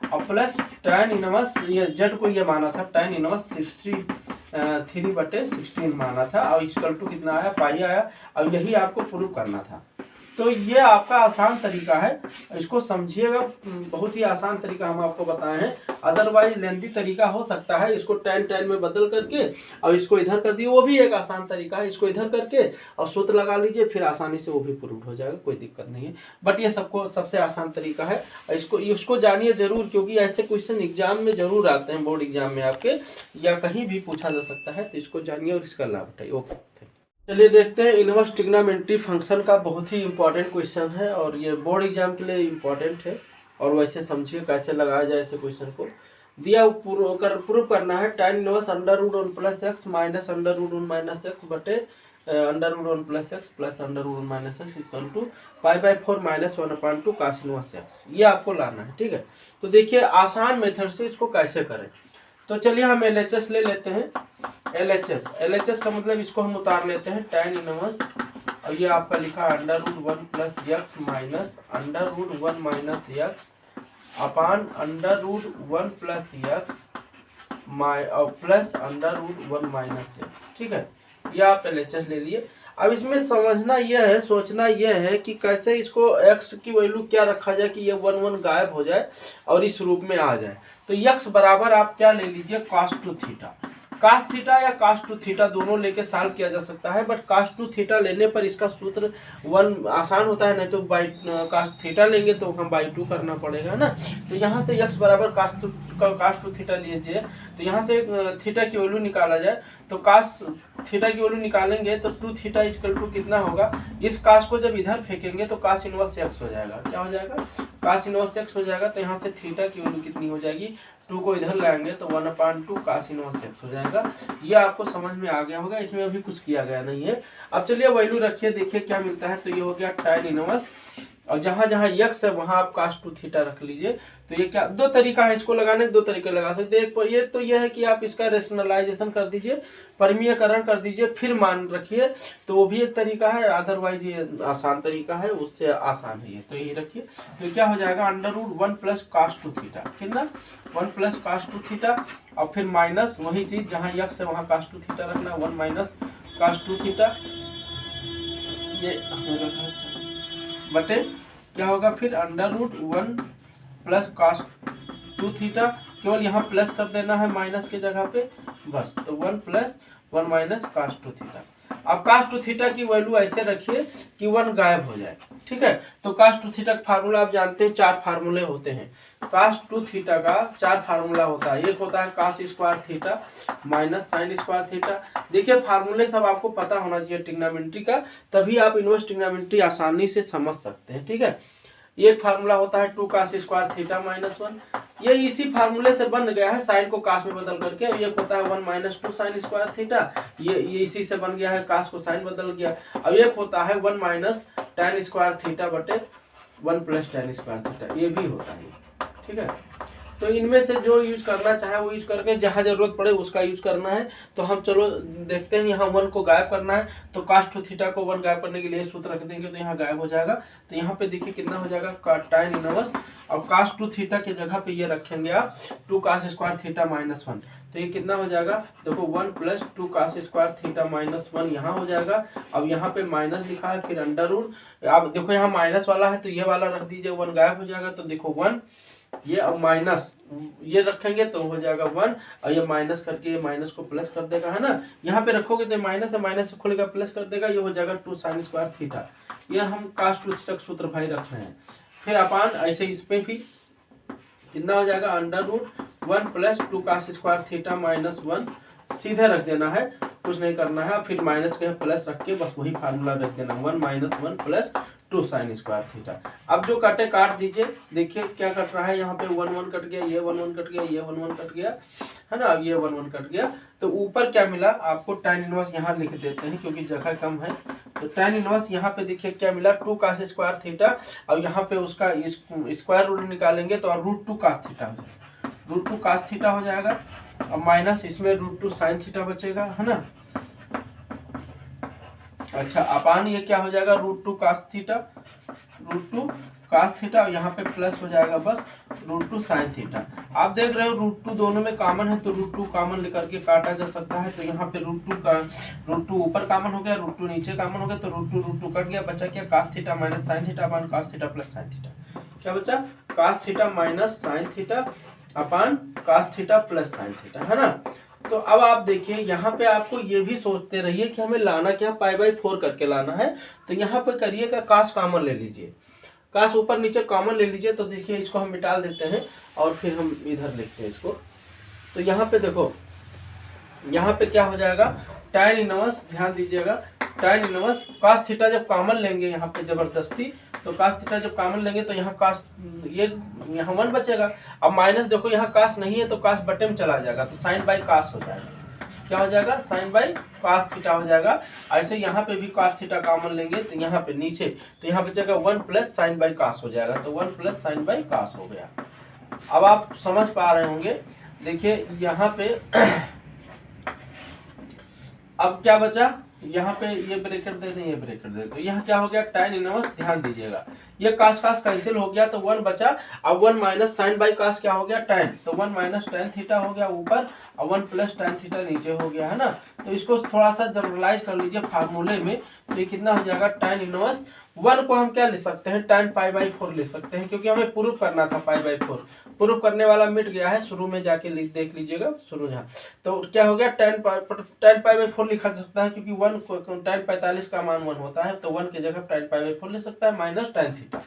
Speaker 1: और प्लस tan इनवर्स ये जेड को ये माना था tan इनवर्स 63/16 माना था, और इक्वल टू कितना आया, पाई आया, और यही आपको प्रूव करना था। तो ये आपका आसान तरीका है, इसको समझिएगा, बहुत ही आसान तरीका हम आपको बताए हैं। अदरवाइज लेंथी तरीका हो सकता है, इसको tan में बदल करके और इसको इधर कर दिए, वो भी एक आसान तरीका है, इसको इधर करके और सूत्र लगा लीजिए, फिर आसानी से वो भी प्रूव हो जाएगा, कोई दिक्कत नहीं है। बट ये सबसे आसान तरीका है, इसको जानिए जरूर, क्योंकि ऐसे क्वेश्चन एग्जाम में जरूर आते हैं, बोर्ड एग्जाम में आपके या कहीं भी पूछा जा सकता है। तो इसको जानिए और इसका लाभ उठाइए। ओके, चलिए देखते हैं इनवर्स ट्रिग्नोमेट्री फंक्शन का, बहुत ही इंपॉर्टेंट क्वेश्चन है, और ये बोर्ड एग्जाम के लिए इंपॉर्टेंट है। और वैसे समझिए कैसे लगाया जाए ऐसे क्वेश्चन को। दिया प्रूव करना है tan inverse √1 plus x minus √1 minus x बटे √1 plus x plus √1 minus x equal to π/4 minus 1/2 cos inverse एक्स। ये आपको लाना है, ठीक है। तो देखिए आसान मेथड से इसको कैसे करें। तो चलिए हम LHS ले लेते हैं। LHS का मतलब इसको हम उतार लेते हैं tan इनवर्स, और ये आपका लिखा √1 plus x minus √1 minus x upon √1 plus x plus √1 minus x, ठीक है। ये आप LHS ले लिए। अब इसमें समझना यह है, सोचना यह है कि कैसे इसको x की वैल्यू क्या रखा जाए कि ये 1 गायब हो जाए और इस रूप में आ जाए। तो x बराबर आप क्या ले लीजिए, cos 2 थीटा। cos थीटा या cos 2 थीटा दोनों लेके सॉल्व किया जा सकता है, बट cos 2 थीटा लेने पर इसका सूत्र 1 आसान होता है, नहीं तो cos थीटा लेंगे तो हम /2 करना पड़ेगा ना। तो यहाँ से x बराबर cos 2 थीटा लीजिए, तो यहाँ से थीटा की वैल्यू निकाला जाए, तो cos थीटा की वैल्यू निकालेंगे तो 2 थीटा इक्वल टू कितना होगा, इस cos को जब इधर फेंकेंगे तो cos इनवर्स x हो जाएगा। क्या हो जाएगा, cos इनवर्स x हो जाएगा। तो यहाँ से थीटा की वैल्यू कितनी हो जाएगी, 2 को इधर लाएंगे तो 1/2 cos इनवर्स x हो जाएगा। ये आपको समझ में आ गया होगा, इसमें अभी कुछ किया गया नहीं है। अब चलिए वैल्यू रखिए, देखिए क्या मिलता है। तो ये हो गया tan इनवर्स, और जहाँ जहाँ x है वहाँ आप cos 2 थीटा रख लीजिए। तो ये क्या, दो तरीका है इसको लगाने के, दो तरीके लगा सकते हैं। एक तो यह है कि आप इसका रेशनलाइजेशन कर दीजिए, परिमीयकरण कर दीजिए, फिर मान रखिए, तो वो भी एक तरीका है। अदरवाइज ये आसान तरीका है, उससे आसान है ये, तो यही रखिए। तो क्या हो जाएगा, √1 प्लस cos 2 थीटा, कितना 1 प्लस cos 2 थीटा, और फिर माइनस वही चीज जहाँ x है वहाँ cos 2 थीटा रखना, 1 माइनस cos 2 थीटा ये बटे क्या होगा फिर under root 1 plus cos 2 theta, केवल यहाँ प्लस कर देना है माइनस के जगह पे बस, तो 1 प्लस 1 माइनस cos 2 थीटा। अब cos 2 थीटा की वैल्यू ऐसे रखिए कि 1 गायब हो जाए, ठीक है। तो cos 2 थीटा का फार्मूला आप जानते हैं, 4 फार्मूले होते हैं। cos 2 थीटा का 4 फार्मूला होता है। एक होता है cos square theta minus sin square theta. देखिए फार्मूले सब आपको पता होना चाहिए ट्रिग्नोमेट्री का, तभी आप इनवर्स ट्रिग्नोमेट्री आसानी से समझ सकते हैं, ठीक है। एक फार्मूला होता है 2 cos स्क्वायर थीटा माइनस 1, ये इसी फार्मूले से बन गया है साइन को कास में बदल करके। एक होता है 1 माइनस 2 साइन स्क्वायर थीटा, ये इसी से बन गया है, कास को साइन बदल गया। अब एक होता है 1 माइनस tan स्क्वायर थीटा बटे 1 प्लस tan स्क्वायर थीटा, ये भी होता है, ठीक है। तो इनमें से जो यूज करना चाहे वो यूज करके, जहाँ जरूरत पड़े उसका यूज करना है। तो हम चलो देखते हैं, यहाँ 1 को गायब करना है तो cos 2 थीटा को 1 गायब करने के लिए सूत्र रख देंगे तो यहाँ गायब हो जाएगा। तो यहाँ पे देखिए कितना हो जाएगा tan इनवर्स, और cos 2 थीटा के जगह पे ये रखेंगे आप 2 cos स्क्वायर थीटा माइनस 1, तो ये कितना हो जाएगा देखो 1 plus 2 cos square theta minus 1 यहाँ हो जाएगा। अब यहाँ पे माइनस लिखा है, फिर अंडर रूट, आप देखो यहाँ माइनस वाला है तो ये वाला रख दीजिए, 1 गायब हो जाएगा। तो देखो 1 ये, अब माइनस ये रखेंगे तो हो जाएगा 1, और ये माइनस करके ये माइनस को प्लस कर देगा, है ना। यहाँ पे रखोगे तो माइनस है, माइनस से खोलेगा प्लस कर देगा, ये हो जाएगा 2 sin स्क्वायर थीटा। ये हम cos 2 थीटा सूत्र भाई रख रहे हैं। फिर अपान ऐसे इस पे भी कितना हो जाएगा under root 1 plus 2 cos square theta minus 1, सीधे रख देना है, कुछ नहीं करना है। फिर माइनस के प्लस रख के बस वही फार्मूला रख देना, 1 minus 1 plus 2 sin square theta. अब जो काटे काट दीजिए, देखिए क्या कट रहा है, यहाँ पे 1 1 कट गया, ये 1 1 कट गया, ये 1 1 कट गया, है ना। अब ये 1 1 कट गया, तो ऊपर क्या मिला आपको tan इनवर्स यहाँ लिख देते हैं क्योंकि जगह कम है। तो tan इनवर्स यहाँ पे देखिए क्या मिला 2 cos स्क्वायर थीटा, और यहाँ पे उसका स्क्वायर रूट निकालेंगे तो रूट 2 cos थीटा हो जाएगा, रूट 2 cos थीटा हो जाएगा। अब माइनस इसमें रूट 2 sin थीटा बचेगा, है ना। अच्छा अपान ये क्या हो जाएगा root 2 cos theta, root 2 cos theta, और यहाँ पे प्लस हो जाएगा बस रूट 2 sin थीटा। आप देख रहे हो रूट 2 दोनों में कॉमन है तो रूट 2 कॉमन लेकर के काटा जा सकता है। तो यहाँ पे रूट 2 ऊपर कॉमन हो गया, रूट 2 नीचे कॉमन हो गया, तो रूट 2 कट गया, बचा क्या cos theta minus sin theta upon cos theta plus sin theta. क्या बचा cos theta minus sin theta upon cos theta plus sin theta, है ना। तो अब आप देखिए यहाँ पे आपको ये भी सोचते रहिए कि हमें लाना क्या, π/4 करके लाना है। तो यहाँ पे करिएगा cos कॉमन ले लीजिए, cos ऊपर नीचे कॉमन ले लीजिए। तो देखिए इसको हम मिटा देते हैं और फिर हम इधर लिखते हैं इसको। तो यहाँ पे देखो, यहाँ पे क्या हो जाएगा tan इनवर्स, ध्यान दीजिएगा tan इनवर्स cos थीटा जब कॉमन लेंगे यहाँ पे जबरदस्ती, तो cos थीटा जब कॉमन लेंगे तो यहाँ cos ये यहाँ 1 बचेगा। अब माइनस देखो यहाँ cos नहीं है तो cos बटे में चला जाएगा, तो sin बाई cos हो जाएगा। क्या हो जाएगा sin बाई cos थीटा हो जाएगा। ऐसे यहाँ पे भी cos थीटा कॉमन लेंगे तो यहाँ पे नीचे तो यहाँ बचेगा 1 प्लस sin बाई cos हो जाएगा, तो 1 प्लस sin बाई cos हो गया। अब आप समझ पा रहे होंगे, देखिए यहाँ पे अब क्या बचा, यहाँ पे ये ब्रैकेट दे दें, ये ब्रैकेट दे दें, तो यहाँ क्या हो गया tan इनवर्स, ध्यान दीजिएगा ये cos कैंसिल हो गया तो 1 बचा। अब 1 माइनस sin बाई cos क्या हो गया tan, तो 1 माइनस tan थीटा हो गया ऊपर और 1 प्लस tan थीटा नीचे हो गया, है ना। तो इसको थोड़ा सा जनरलाइज कर लीजिए फार्मूले में, तो ये कितना हो जाएगा tan इनवर्स 1 को हम क्या लिख सकते हैं tan π/4 लिख सकते हैं, क्योंकि हमें प्रूफ करना था π/4। प्रूफ करने वाला मिट गया है, शुरू में जाके देख लीजिएगा शुरू जहाँ। तो क्या हो गया tan π/4 लिखा जा सकता है क्योंकि 1 को tan 45 का मान 1 होता है, तो 1 की जगह tan π/4 लिख सकता है माइनस tan थीटा,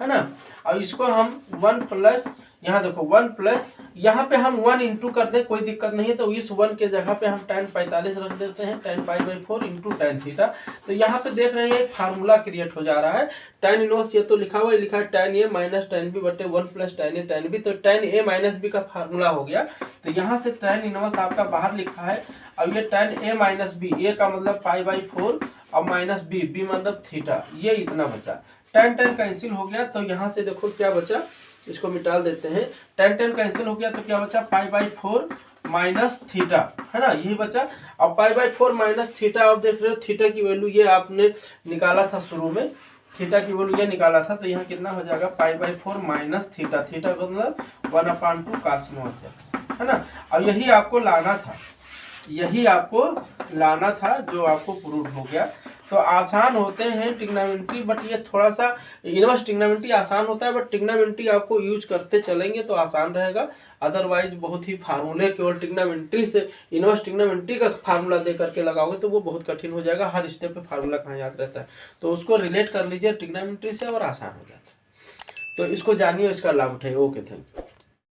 Speaker 1: है ना। अब इसको हम 1 प्लस, यहाँ देखो 1 प्लस, यहाँ पे हम 1 इंटू कर दे कोई दिक्कत नहीं है, तो इस 1 के जगह पे हम tan 45 रख देते हैं, tan π/4 इंटू tan थीटा। तो यहाँ पे देख रहे हैं एक फार्मूला क्रिएट हो जा रहा है। tan इनवर्स ये तो लिखा हुआ है, लिखा है tan a minus tan b बटे 1 plus tan a tan b, तो tan a माइनस b का फार्मूला हो गया। तो यहाँ से tan इनवर्स आपका बाहर लिखा है। अब ये tan a minus b, a का मतलब π/4 और माइनस b मतलब थीटा, ये इतना बचा। tan कैंसिल हो गया, तो यहाँ से देखो क्या बचा, इसको मिटा देते हैं। tan कैंसिल हो गया तो क्या बचा π/4 माइनस थीटा, है ना, यही बचा। अब π/4 माइनस थीटा, अब देख रहे हो थीटा की वैल्यू ये आपने निकाला था शुरू में, थीटा की वैल्यू ये निकाला था, तो यहाँ कितना हो जाएगा π/4 माइनस थीटा, थीटा मतलब 1/2 cos x, है ना। अब यही आपको लाना था, यही आपको लाना था जो आपको प्रूव हो गया। तो आसान होते हैं ट्रिग्नोमेट्री, बट ये थोड़ा सा इनवर्स ट्रिग्नोमेट्री आसान होता है, बट ट्रिग्नोमेट्री आपको यूज करते चलेंगे तो आसान रहेगा। अदरवाइज बहुत ही फार्मूले केवल ट्रिग्नोमेट्री से इनवर्स ट्रिग्नोमेट्री का फार्मूला दे करके लगाओगे तो वो बहुत कठिन हो जाएगा। हर स्टेप पे फार्मूला कहाँ याद रहता है, तो उसको रिलेट कर लीजिए ट्रिग्नोमेट्री से और आसान हो जाता है। तो इसको जानिए, इसका लाभ उठाइए। Okay, thank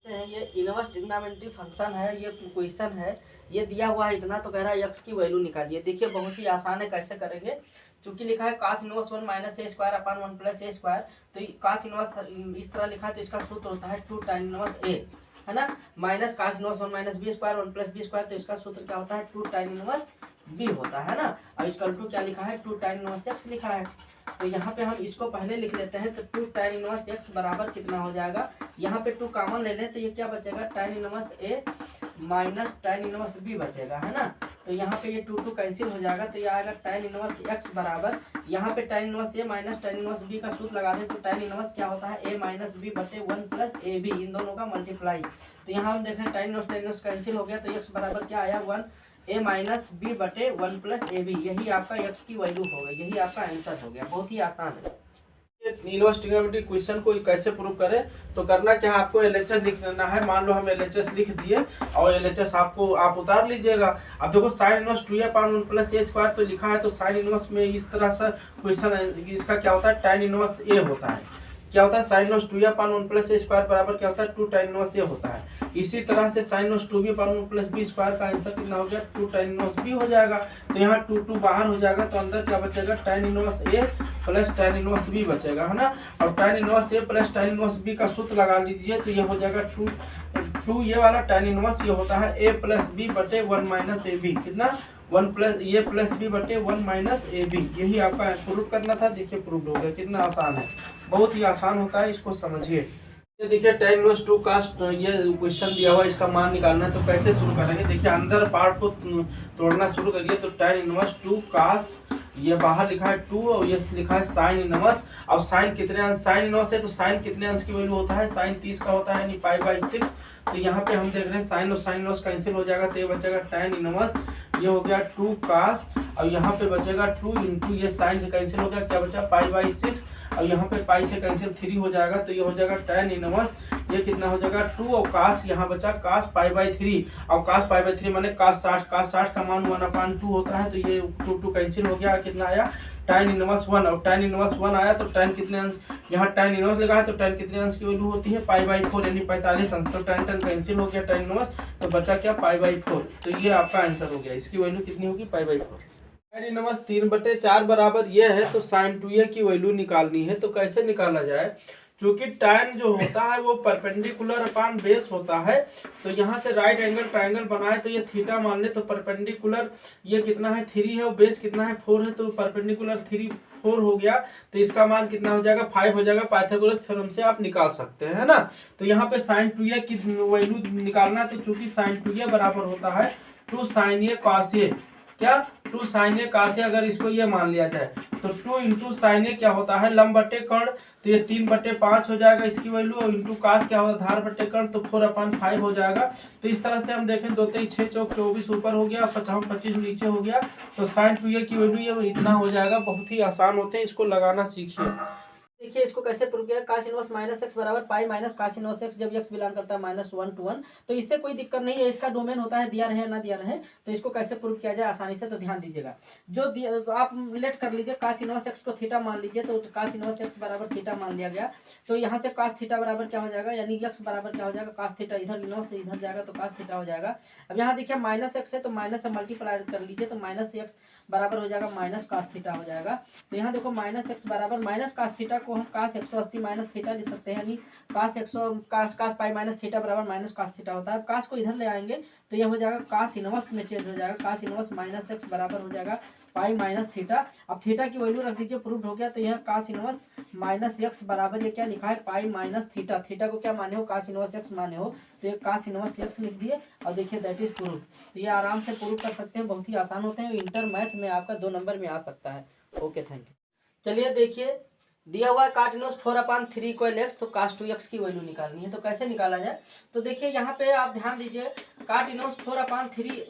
Speaker 1: you.
Speaker 2: ये इनवर्स ट्रिग्नोमेट्री फंक्शन है, ये क्वेश्चन है, ये दिया हुआ है इतना, तो कह रहा है एक्स की वैल्यू निकालिए। देखिए बहुत ही आसान है, कैसे करेंगे। चूंकि लिखा है cos inverse 1 minus a square upon 1 plus a square, तो cos इनवर्स इस तरह लिखा है तो इसका सूत्र होता है 2 tan इनवर्स ए, है ना, minus cos inverse 1 minus b square 1 plus b square, तो इसका सूत्र क्या होता है 2 tan इनवर्स बी होता है ना। और इसका 2 क्या लिखा है 2 tan इनवर्स एक्स लिखा है। तो यहाँ पे हम इसको पहले लिख लेते हैं, तो 2 tan इनवर्स एक्स बराबर कितना हो जाएगा, यहाँ पे 2 कॉमन ले लें तो ये क्या बचेगा tan inverse a minus tan inverse B बचेगा, है ना। तो यहाँ पे ये 2 कैंसिल हो जाएगा, तो ये आएगा tan इनवर्स एक्स बराबर, यहाँ पे tan inverse a minus tan inverse B का सूत्र लगा दें तो tan इनवर्स क्या होता है ए माइनस बी बटे 1 प्लस ए बी, इन दोनों का मल्टीप्लाई। तो यहाँ हम देख रहे हैं tan इनवर्स कैंसिल हो गया, तो एक्स बराबर क्या आया 1 ए माइनस बी बटे 1 प्लस ए बी, यही आपका एक्स की वैल्यू हो गई, यही आपका आंसर हो गया। बहुत ही आसान है।
Speaker 1: इनवर्स ट्रिग्नोमेट्री क्वेश्चन को कैसे प्रूव करें, तो करना क्या है, आपको एलएचएस लिख लेना है। मान लो हम एलएचएस लिख दिए और एलएचएस आपको आप उतार लीजिएगा। अब देखो sine inverse 2a/1 plus a square तो लिखा है, तो साइन इनवर्स में इस तरह से क्वेश्चन इसका क्या होता है tan इनवर्स ए होता है। क्या होता है sine inverse 2a/1 plus a square बराबर क्या होता है 2 tan इनवर्स ए होता है। इसी तरह से sine inverse 2b/1 plus b square का आंसर कितना हो गया 2 tan इनवर्स बी हो जाएगा। तो यहाँ 2 बाहर हो जाएगा, तो अंदर क्या बचेगा tan इनवर्स ए प्लस tan इनवर्स बी बचेगा, है ना। और tan इनवर्स ए प्लस tan इनवर्स बी का सूत्र लगा लीजिए, तो ये हो जाएगा 2 ये वाला tan इनवर्स ये होता है a प्लस बी बटे 1 माइनस ए बी, कितना 1 प्लस ए प्लस बी बटे 1 माइनस ए बी, यही आपका प्रूफ करना था। देखिए प्रूफ हो गया, कितना आसान है, बहुत ही आसान होता है, इसको समझिए। ये देखिए tan इनवर्स 2 cos, ये क्वेश्चन दिया हुआ है, इसका मान निकालना है। तो कैसे शुरू करेंगे, देखिए अंदर पार्ट को तोड़ना शुरू करिए। तो tan इनवर्स 2 cos, ये बाहर लिखा है 2 और ये लिखा है साइन इनवर्स। अब साइन कितने अंश, साइन इनवर्स है तो साइन कितने अंश की वैल्यू होता है, साइन 30 का होता है, यानी π/6। तो यहाँ पे हम देख रहे हैं साइन और साइन इनवर्स कैंसिल हो जाएगा, तो ये बचेगा tan इनवर्स, ये हो गया 2 cos, और यहाँ पे बचेगा 2 इंटू ये साइन से कैंसिल हो गया, क्या बचा π/6, और यहाँ पे पाई से कैंसिल 3 हो जाएगा, तो ये हो जाएगा tan इनवर्स, ये कितना हो जाएगा 2, और cos यहाँ बचा cos π/3, और cos π/3 माने cos 60 का मान 1/2 होता है, तो ये 2 कैंसिल हो गया, कितना आया tan इनवर्स 1, और tan इनवर्स 1 आया तो tan कितने अंश, यहाँ tan इनवर्स लगा है तो tan कितने अंश की वैल्यू होती है π/4, यानी 45 अंश। तो tan कैंसिल हो गया tan इनवर्स, तो बचा क्या π/4, तो ये आपका आंसर हो गया। इसकी वैल्यू कितनी होगी π/4। tan इनवर्स 3/4 बराबर ये है, तो sin 2a की वैल्यू निकालनी है। तो कैसे निकाला जाए, चूंकि tan जो होता है वो परपेंडिकुलर अपान बेस होता है, तो यहाँ से राइट एंगल ट्रायंगल बनाए तो ये थीटा मान ले, तो परपेंडिकुलर ये कितना है 3 है और बेस कितना है 4 है, तो परपेंडिकुलर 3 4 हो गया, तो इसका मान कितना हो जाएगा 5 हो जाएगा। पाइथागोरस थ्योरम से आप निकाल सकते हैं, है ना। तो यहाँ पे sin 2a की वैल्यू निकालना है, तो चूंकि sin 2a बराबर होता है 2 sin a cos a, क्या 2 sin a cos a, अगर इसको ये मान लिया जाए तो 2 इंटू साइन ए क्या होता है लंब बटे कर्ण, तो ये 3/5 हो जाएगा इसकी वैल्यू, और इंटू कास क्या होता है धार बटे कर्ण, तो 4/5 हो जाएगा। तो इस तरह से हम देखें 2 3 6 चौक 24 ऊपर हो गया, 25 नीचे हो गया, तो sin 2a की वैल्यू ये इतना हो जाएगा। बहुत ही आसान होते हैं, इसको लगाना सीखिए।
Speaker 2: देखिए इसको कैसे प्रूव किया, cos इनवर्स माइनस एक्स बराबर pi minus cos inverse x, जब एक्स बिलोंग करता है -1 to 1, तो इससे कोई दिक्कत नहीं है, इसका डोमेन होता है दिया रहे ना दिया रहे। तो इसको कैसे प्रूव किया जाए आसानी से, तो ध्यान दीजिएगा, जो आप रिलेट कर लीजिए cos इनवर्स एक्स को थीटा मान लीजिए, तो cos इनवर्स एक्स बराबर थीटा मान लिया गया। तो यहाँ से cos थीटा बराबर क्या हो जाएगा, यानी एक्स बराबर क्या हो जाएगा cos थीटा, इधर इनवर्स इधर जाएगा तो cos थीटा हो जाएगा। अब यहाँ देखिए माइनस एक्स है तो माइनस से मल्टीप्लाई कर लीजिए, तो माइनस एक्स बराबर हो जाएगा माइनस cos थीटा हो जाएगा। तो यहाँ देखो माइनस एक्स बराबर माइनस cos थीटा को हम cos 180 माइनस थीटा लिख सकते हैं, यानी cos पाई माइनस थीटा बराबर माइनस cos थीटा होता है। cos को इधर ले आएंगे तो यह हो जाएगा cos इनवर्स में चेंज हो जाएगा, cos इनवर्स माइनस एक्स बराबर हो जाएगा पाई माइनस थीटा। अब थीटा की वैल्यू रख दीजिए, प्रूफ हो गया। तो यह cos इनवर्स माइनस एक्स बराबर ये क्या लिखा है पाई माइनस थीटा, थीटा को क्या माने हो cos इनवर्स एक्स माने हो, तो ये cos इनवर्स एक्स लिख दिए, और देखिए दैट इज प्रूफ। तो ये आराम से प्रूफ कर सकते हैं, बहुत ही आसान होते हैं, इंटर मैथ में आपका 2 नंबर में आ सकता है। Okay thank you. चलिए देखिए दिया हुआ है cot इनवर्स 4/3 इक्वल एक्स, तो cos 2x की वैल्यू निकालनी है। तो कैसे निकाला जाए, तो देखिए यहाँ पे आप ध्यान दीजिए cot इनवर्स 4/3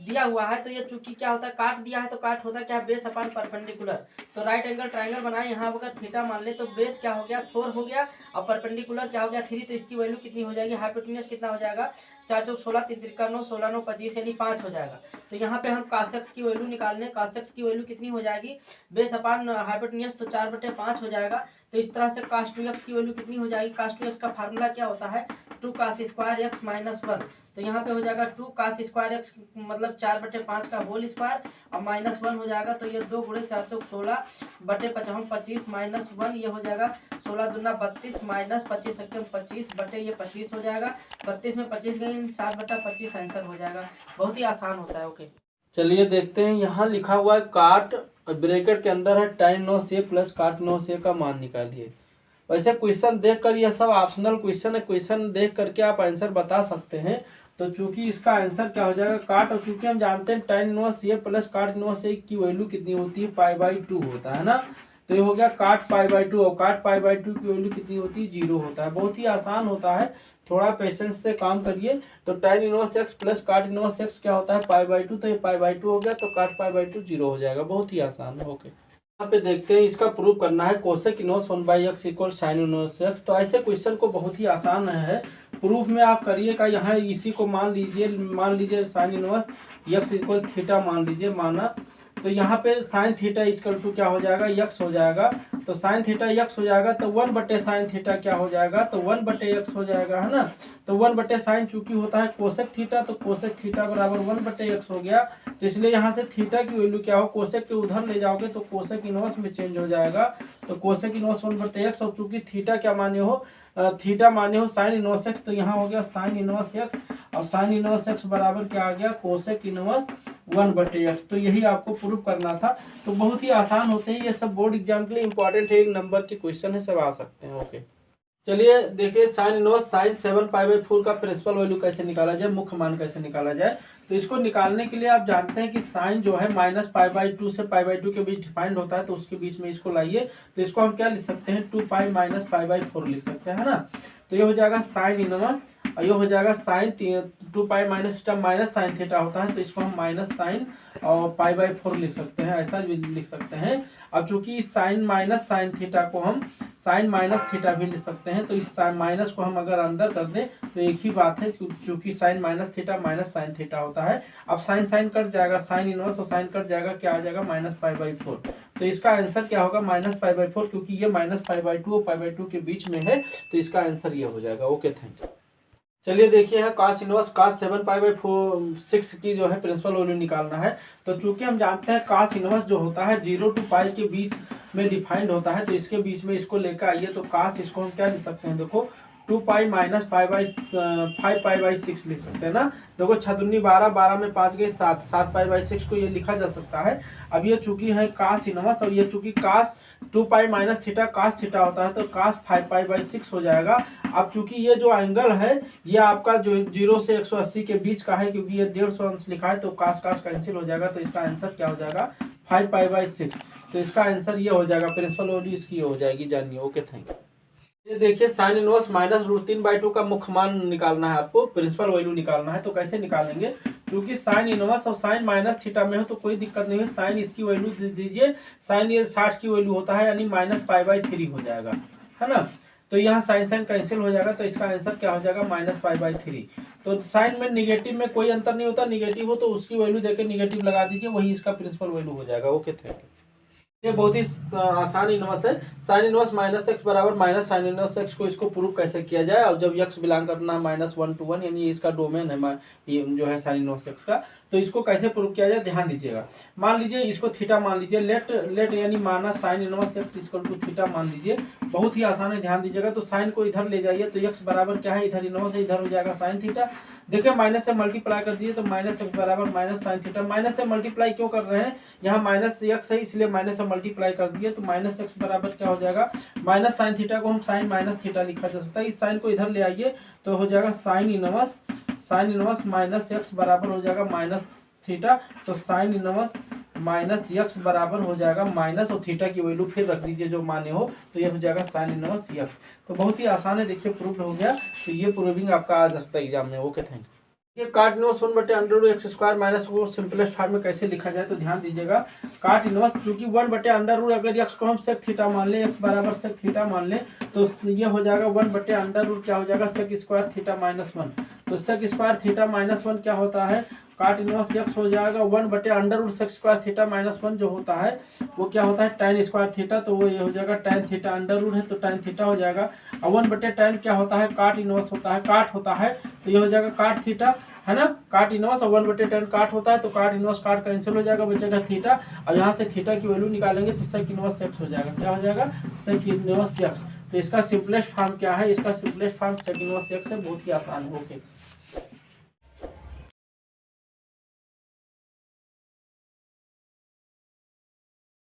Speaker 2: दिया हुआ है, तो ये चूंकि क्या होता है, काट दिया है तो काट होता है क्या, बेस अपॉन परपेंडिकुलर। तो राइट एंगल ट्रायंगल बनाए, यहाँ अगर थीटा मान ले तो बेस क्या हो गया 4 हो गया और परपेंडिकुलर क्या हो गया 3, तो इसकी वैल्यू कितनी हो जाएगी, हाइपोटेन्यूज कितना हो जाएगा 4 चौक 16, 3 त्रिका 9, 16 9 25 यानी 5 हो जाएगा। तो यहाँ पे हम cos x की वैल्यू निकालने, cos x की वैल्यू कितनी हो जाएगी, बेस अपॉन हाइपोटेन्यूज तो 4/5 हो जाएगा। तो इस तरह से cos 2x की वैल्यू कितनी हो जाएगी, cos 2x का फार्मूला क्या होता है 2 cos स्क्वायर x माइनस 1। तो यहाँ पे हो जाएगा 2 cos स्क्वायर x मतलब 4/5 का होल स्क्वायर और -1 हो जाएगा। तो ये 2 गुणे 4 चौक 16 बटे 5 25 -1 ये हो जाएगा 16 दूना 32 माइनस 25 एकम 25 बटे ये 25 हो जाएगा। 32 में 25 गई 7/25 आंसर हो जाएगा। बहुत ही आसान होता है। ओके
Speaker 1: चलिए देखते हैं, यहाँ लिखा हुआ है काट ब्रैकेट के अंदर है tan इनवर्स a प्लस काट इनवर्स a का मान निकालिए। वैसे क्वेश्चन देखकर यह सब ऑप्शनल क्वेश्चन है, क्वेश्चन देख करके आप आंसर बता सकते हैं। तो चूंकि इसका आंसर क्या हो जाएगा काट, और चूंकि हम जानते हैं tan इनवर्स a प्लस काट इनवर्स a की वैल्यू कितनी होती है π/2 होता है ना। तो ये हो गया काट π/2 और काट π/2 की वैल्यू कितनी होती है 0 होता है। बहुत ही आसान होता है, थोड़ा पेशेंस से काम करिए। तो tan इनवर्स x प्लस काट इनवर्स x क्या होता है π/2, तो ये π/2 हो गया, तो काट π/2 0 हो जाएगा। बहुत ही आसान है। ओके यहाँ पे देखते हैं, इसका प्रूफ करना है cosec inverse 1/x equal sign inverse x। तो ऐसे क्वेश्चन को बहुत ही आसान है, प्रूफ में आप करिएगा। यहाँ इसी को मान लीजिए sign inverse x equal theta मान लीजिए, माना। तो यहाँ पे साइन थीटा इक्वल टू क्या हो जाएगा x हो जाएगा। तो साइन थीटा x हो जाएगा, तो 1 बटे साइन थीटा क्या हो जाएगा, तो 1 बटे x हो जाएगा, है ना। तो 1 बटे साइन चूंकि होता है कोसेक थीटा, तो कोसेक थीटा बराबर 1 बटे x हो गया। तो इसलिए यहाँ से थीटा की वैल्यू क्या हो, कोसेक के उधर ले जाओगे तो कोसेक इनवर्स में चेंज हो जाएगा। तो कोसेक इनवर्स 1 बटे x, और चूंकि थीटा क्या माने हो, थीटा माने हो साइन इनवर्स x, तो यहाँ हो गया साइन इनवर्स x, और साइन इनवर्स x बराबर क्या आ गया कोसेक इनवर्स 1 बटे x। तो यही आपको प्रूफ करना था। तो बहुत ही आसान होते हैं ये सब, बोर्ड एग्जाम के लिए इंपॉर्टेंट है, 1 नंबर के क्वेश्चन है, सब आ सकते हैं। ओके चलिए देखिए, साइन इनवर्स साइन 7π/4 का प्रिंसिपल वैल्यू कैसे निकाला जाए, मुख्य मान कैसे निकाला जाए। तो इसको निकालने के लिए आप जानते हैं कि साइन जो है -π/2 से π/2 के बीच डिफाइंड होता है, तो उसके बीच में इसको लाइए। तो इसको हम क्या लिख सकते हैं 2π - π/4 लिख सकते हैं, है ना। तो ये हो जाएगा साइन इनवर्स, और ये हो जाएगा साइन 2π माइनस साइन थीटा होता है, तो इसको हम माइनस साइन और π/4 लिख सकते हैं, ऐसा भी लिख सकते हैं। अब चूंकि साइन माइनस साइन थीटा को हम साइन माइनस थीटा भी लिख सकते हैं, तो इस माइनस को हम अगर अंदर कर दें तो एक ही बात है, चूंकि sine minus theta minus sine theta होता है। अब साइन साइन कट जाएगा, साइन इनवर्स और साइन कट जाएगा, क्या आ जाएगा -π/4। तो इसका आंसर क्या होगा -π/4, क्योंकि ये -π/2 और π/2 के बीच में है, तो इसका आंसर ये हो जाएगा। Okay thank you. चलिए देखिए यहाँ cos इनवर्स cos 7π/6 की जो है प्रिंसिपल वैल्यू निकालना है। तो चूंकि हम जानते हैं cos इनवर्स जो होता है 0 to π के बीच में डिफाइंड होता है, तो इसके बीच में इसको लेकर आइए। तो cos इसको हम क्या लिख सकते हैं, देखो 2π - 5π/6 लिख सकते हैं ना। देखो 6 दूनी 12, 12 में 5 गए 7, 7π/6 को ये लिखा जा सकता है। अब ये चूंकि है cos इनवर्स, और ये चूंकि cos 2π - थीटा cos थीटा होता है, तो cos 5π/6 हो जाएगा। अब चूंकि ये जो एंगल है ये आपका जो 0 से 180 के बीच का है, क्योंकि ये 150 अंश लिखा है, तो cos cos कैंसिल हो जाएगा। तो इसका आंसर क्या हो जाएगा 5π/6। तो इसका आंसर ये हो जाएगा, प्रिंसिपल वैल्यू इसकी हो जाएगी, जानिए। Okay thank you. ये देखिए साइन इनवर्स -√3/2 का मुख्य मान निकालना है, आपको प्रिंसिपल वैल्यू निकालना है। तो कैसे निकालेंगे, क्योंकि साइन इनवर्स और साइन माइनस थीटा में हो तो कोई दिक्कत नहीं है। साइन इसकी वैल्यू दे दीजिए, साइन ये 60 की वैल्यू होता है, यानी -π/3 हो जाएगा, है ना। तो यहाँ साइन साइन कैंसिल हो जाएगा, तो इसका आंसर क्या हो जाएगा -π/3। तो साइन में निगेटिव में कोई अंतर नहीं होता, निगेटिव हो तो उसकी वैल्यू देकर निगेटिव लगा दीजिए, वही इसका प्रिंसिपल वैल्यू हो जाएगा। Okay thank you. ये बहुत ही आसान इनवर्स है। साइन इनवर्स -x बराबर माइनस साइन इनवर्स x को इसको प्रूव कैसे किया जाए। और जब x बिलोंग करना है -1 to 1, यानी इसका डोमेन है ये जो है साइन इनवर्स x का, तो इसको कैसे प्रूव किया जाए ध्यान दीजिएगा। मान लीजिए इसको थीटा मान लीजिए, लेट यानी माना sine inverse x equal to theta मान लीजिए। बहुत ही आसान है, ध्यान दीजिएगा। तो साइन को इधर ले जाइए, तो x बराबर क्या है, इधर इनवर्स है, इधर हो जाएगा साइन थीटा। देखिए माइनस से मल्टीप्लाई कर दिए, तो -x बराबर माइनस साइन थीटा। माइनस से मल्टीप्लाई क्यों कर रहे हैं, यहाँ -x है इसलिए माइनस से मल्टीप्लाई कर दिए। तो -x बराबर क्या हो जाएगा, माइनस साइन थीटा को हम साइन माइनस थीटा लिखा जा सकता है। इस साइन को इधर ले आइए, तो हो जाएगा साइन इनवर्स -x बराबर हो जाएगा माइनस थीटा। तो साइन इनवर्स -x बराबर हो जाएगा माइनस, और थीटा की वैल्यू फिर रख दीजिए जो माने हो, तो ये हो जाएगा साइन इनवर्स x। तो बहुत ही आसान है, देखिए प्रूव हो गया। तो ये प्रूविंग आपका आ सकता है एग्जाम में। Okay thank you. ये काट इनवर्स 1/√x² माइनस को सिंपलेस्ट फॉर्म में कैसे लिखा जाए तो ध्यान दीजिएगा। काट इनवर्स क्योंकि 1/√, अगर x को हम sec थीटा मान लें, x बराबर sec थीटा मान लें, तो ये हो जाएगा 1/√, क्या हो जाएगा sec² थीटा माइनस 1। तो sec² थीटा माइनस 1 क्या होता है, काट इनवर्स x हो जाएगा 1/√, sec² थीटा माइनस 1 जो होता है वो क्या होता है tan² थीटा, तो वो ये हो जाएगा tan थीटा, अंडर है तो tan थीटा हो जाएगा। और 1/tan क्या होता है, काट इनवर्स होता है, काट होता है, तो ये हो जाएगा काट थीटा, है ना, काट इनवर्स। और 1/tan काट होता है तो काट इनवर्स काट कैंसिल हो जाएगा, बचेगा थीटा। और यहाँ से थीटा की वैल्यू निकालेंगे तो sec इनवर्स x हो जाएगा, क्या हो जाएगा, sec इनवर्स x। तो इसका सिंपलेस्ट फॉर्म क्या है, इसका simplest form sec inverse x है, बहुत ही आसान। ओके।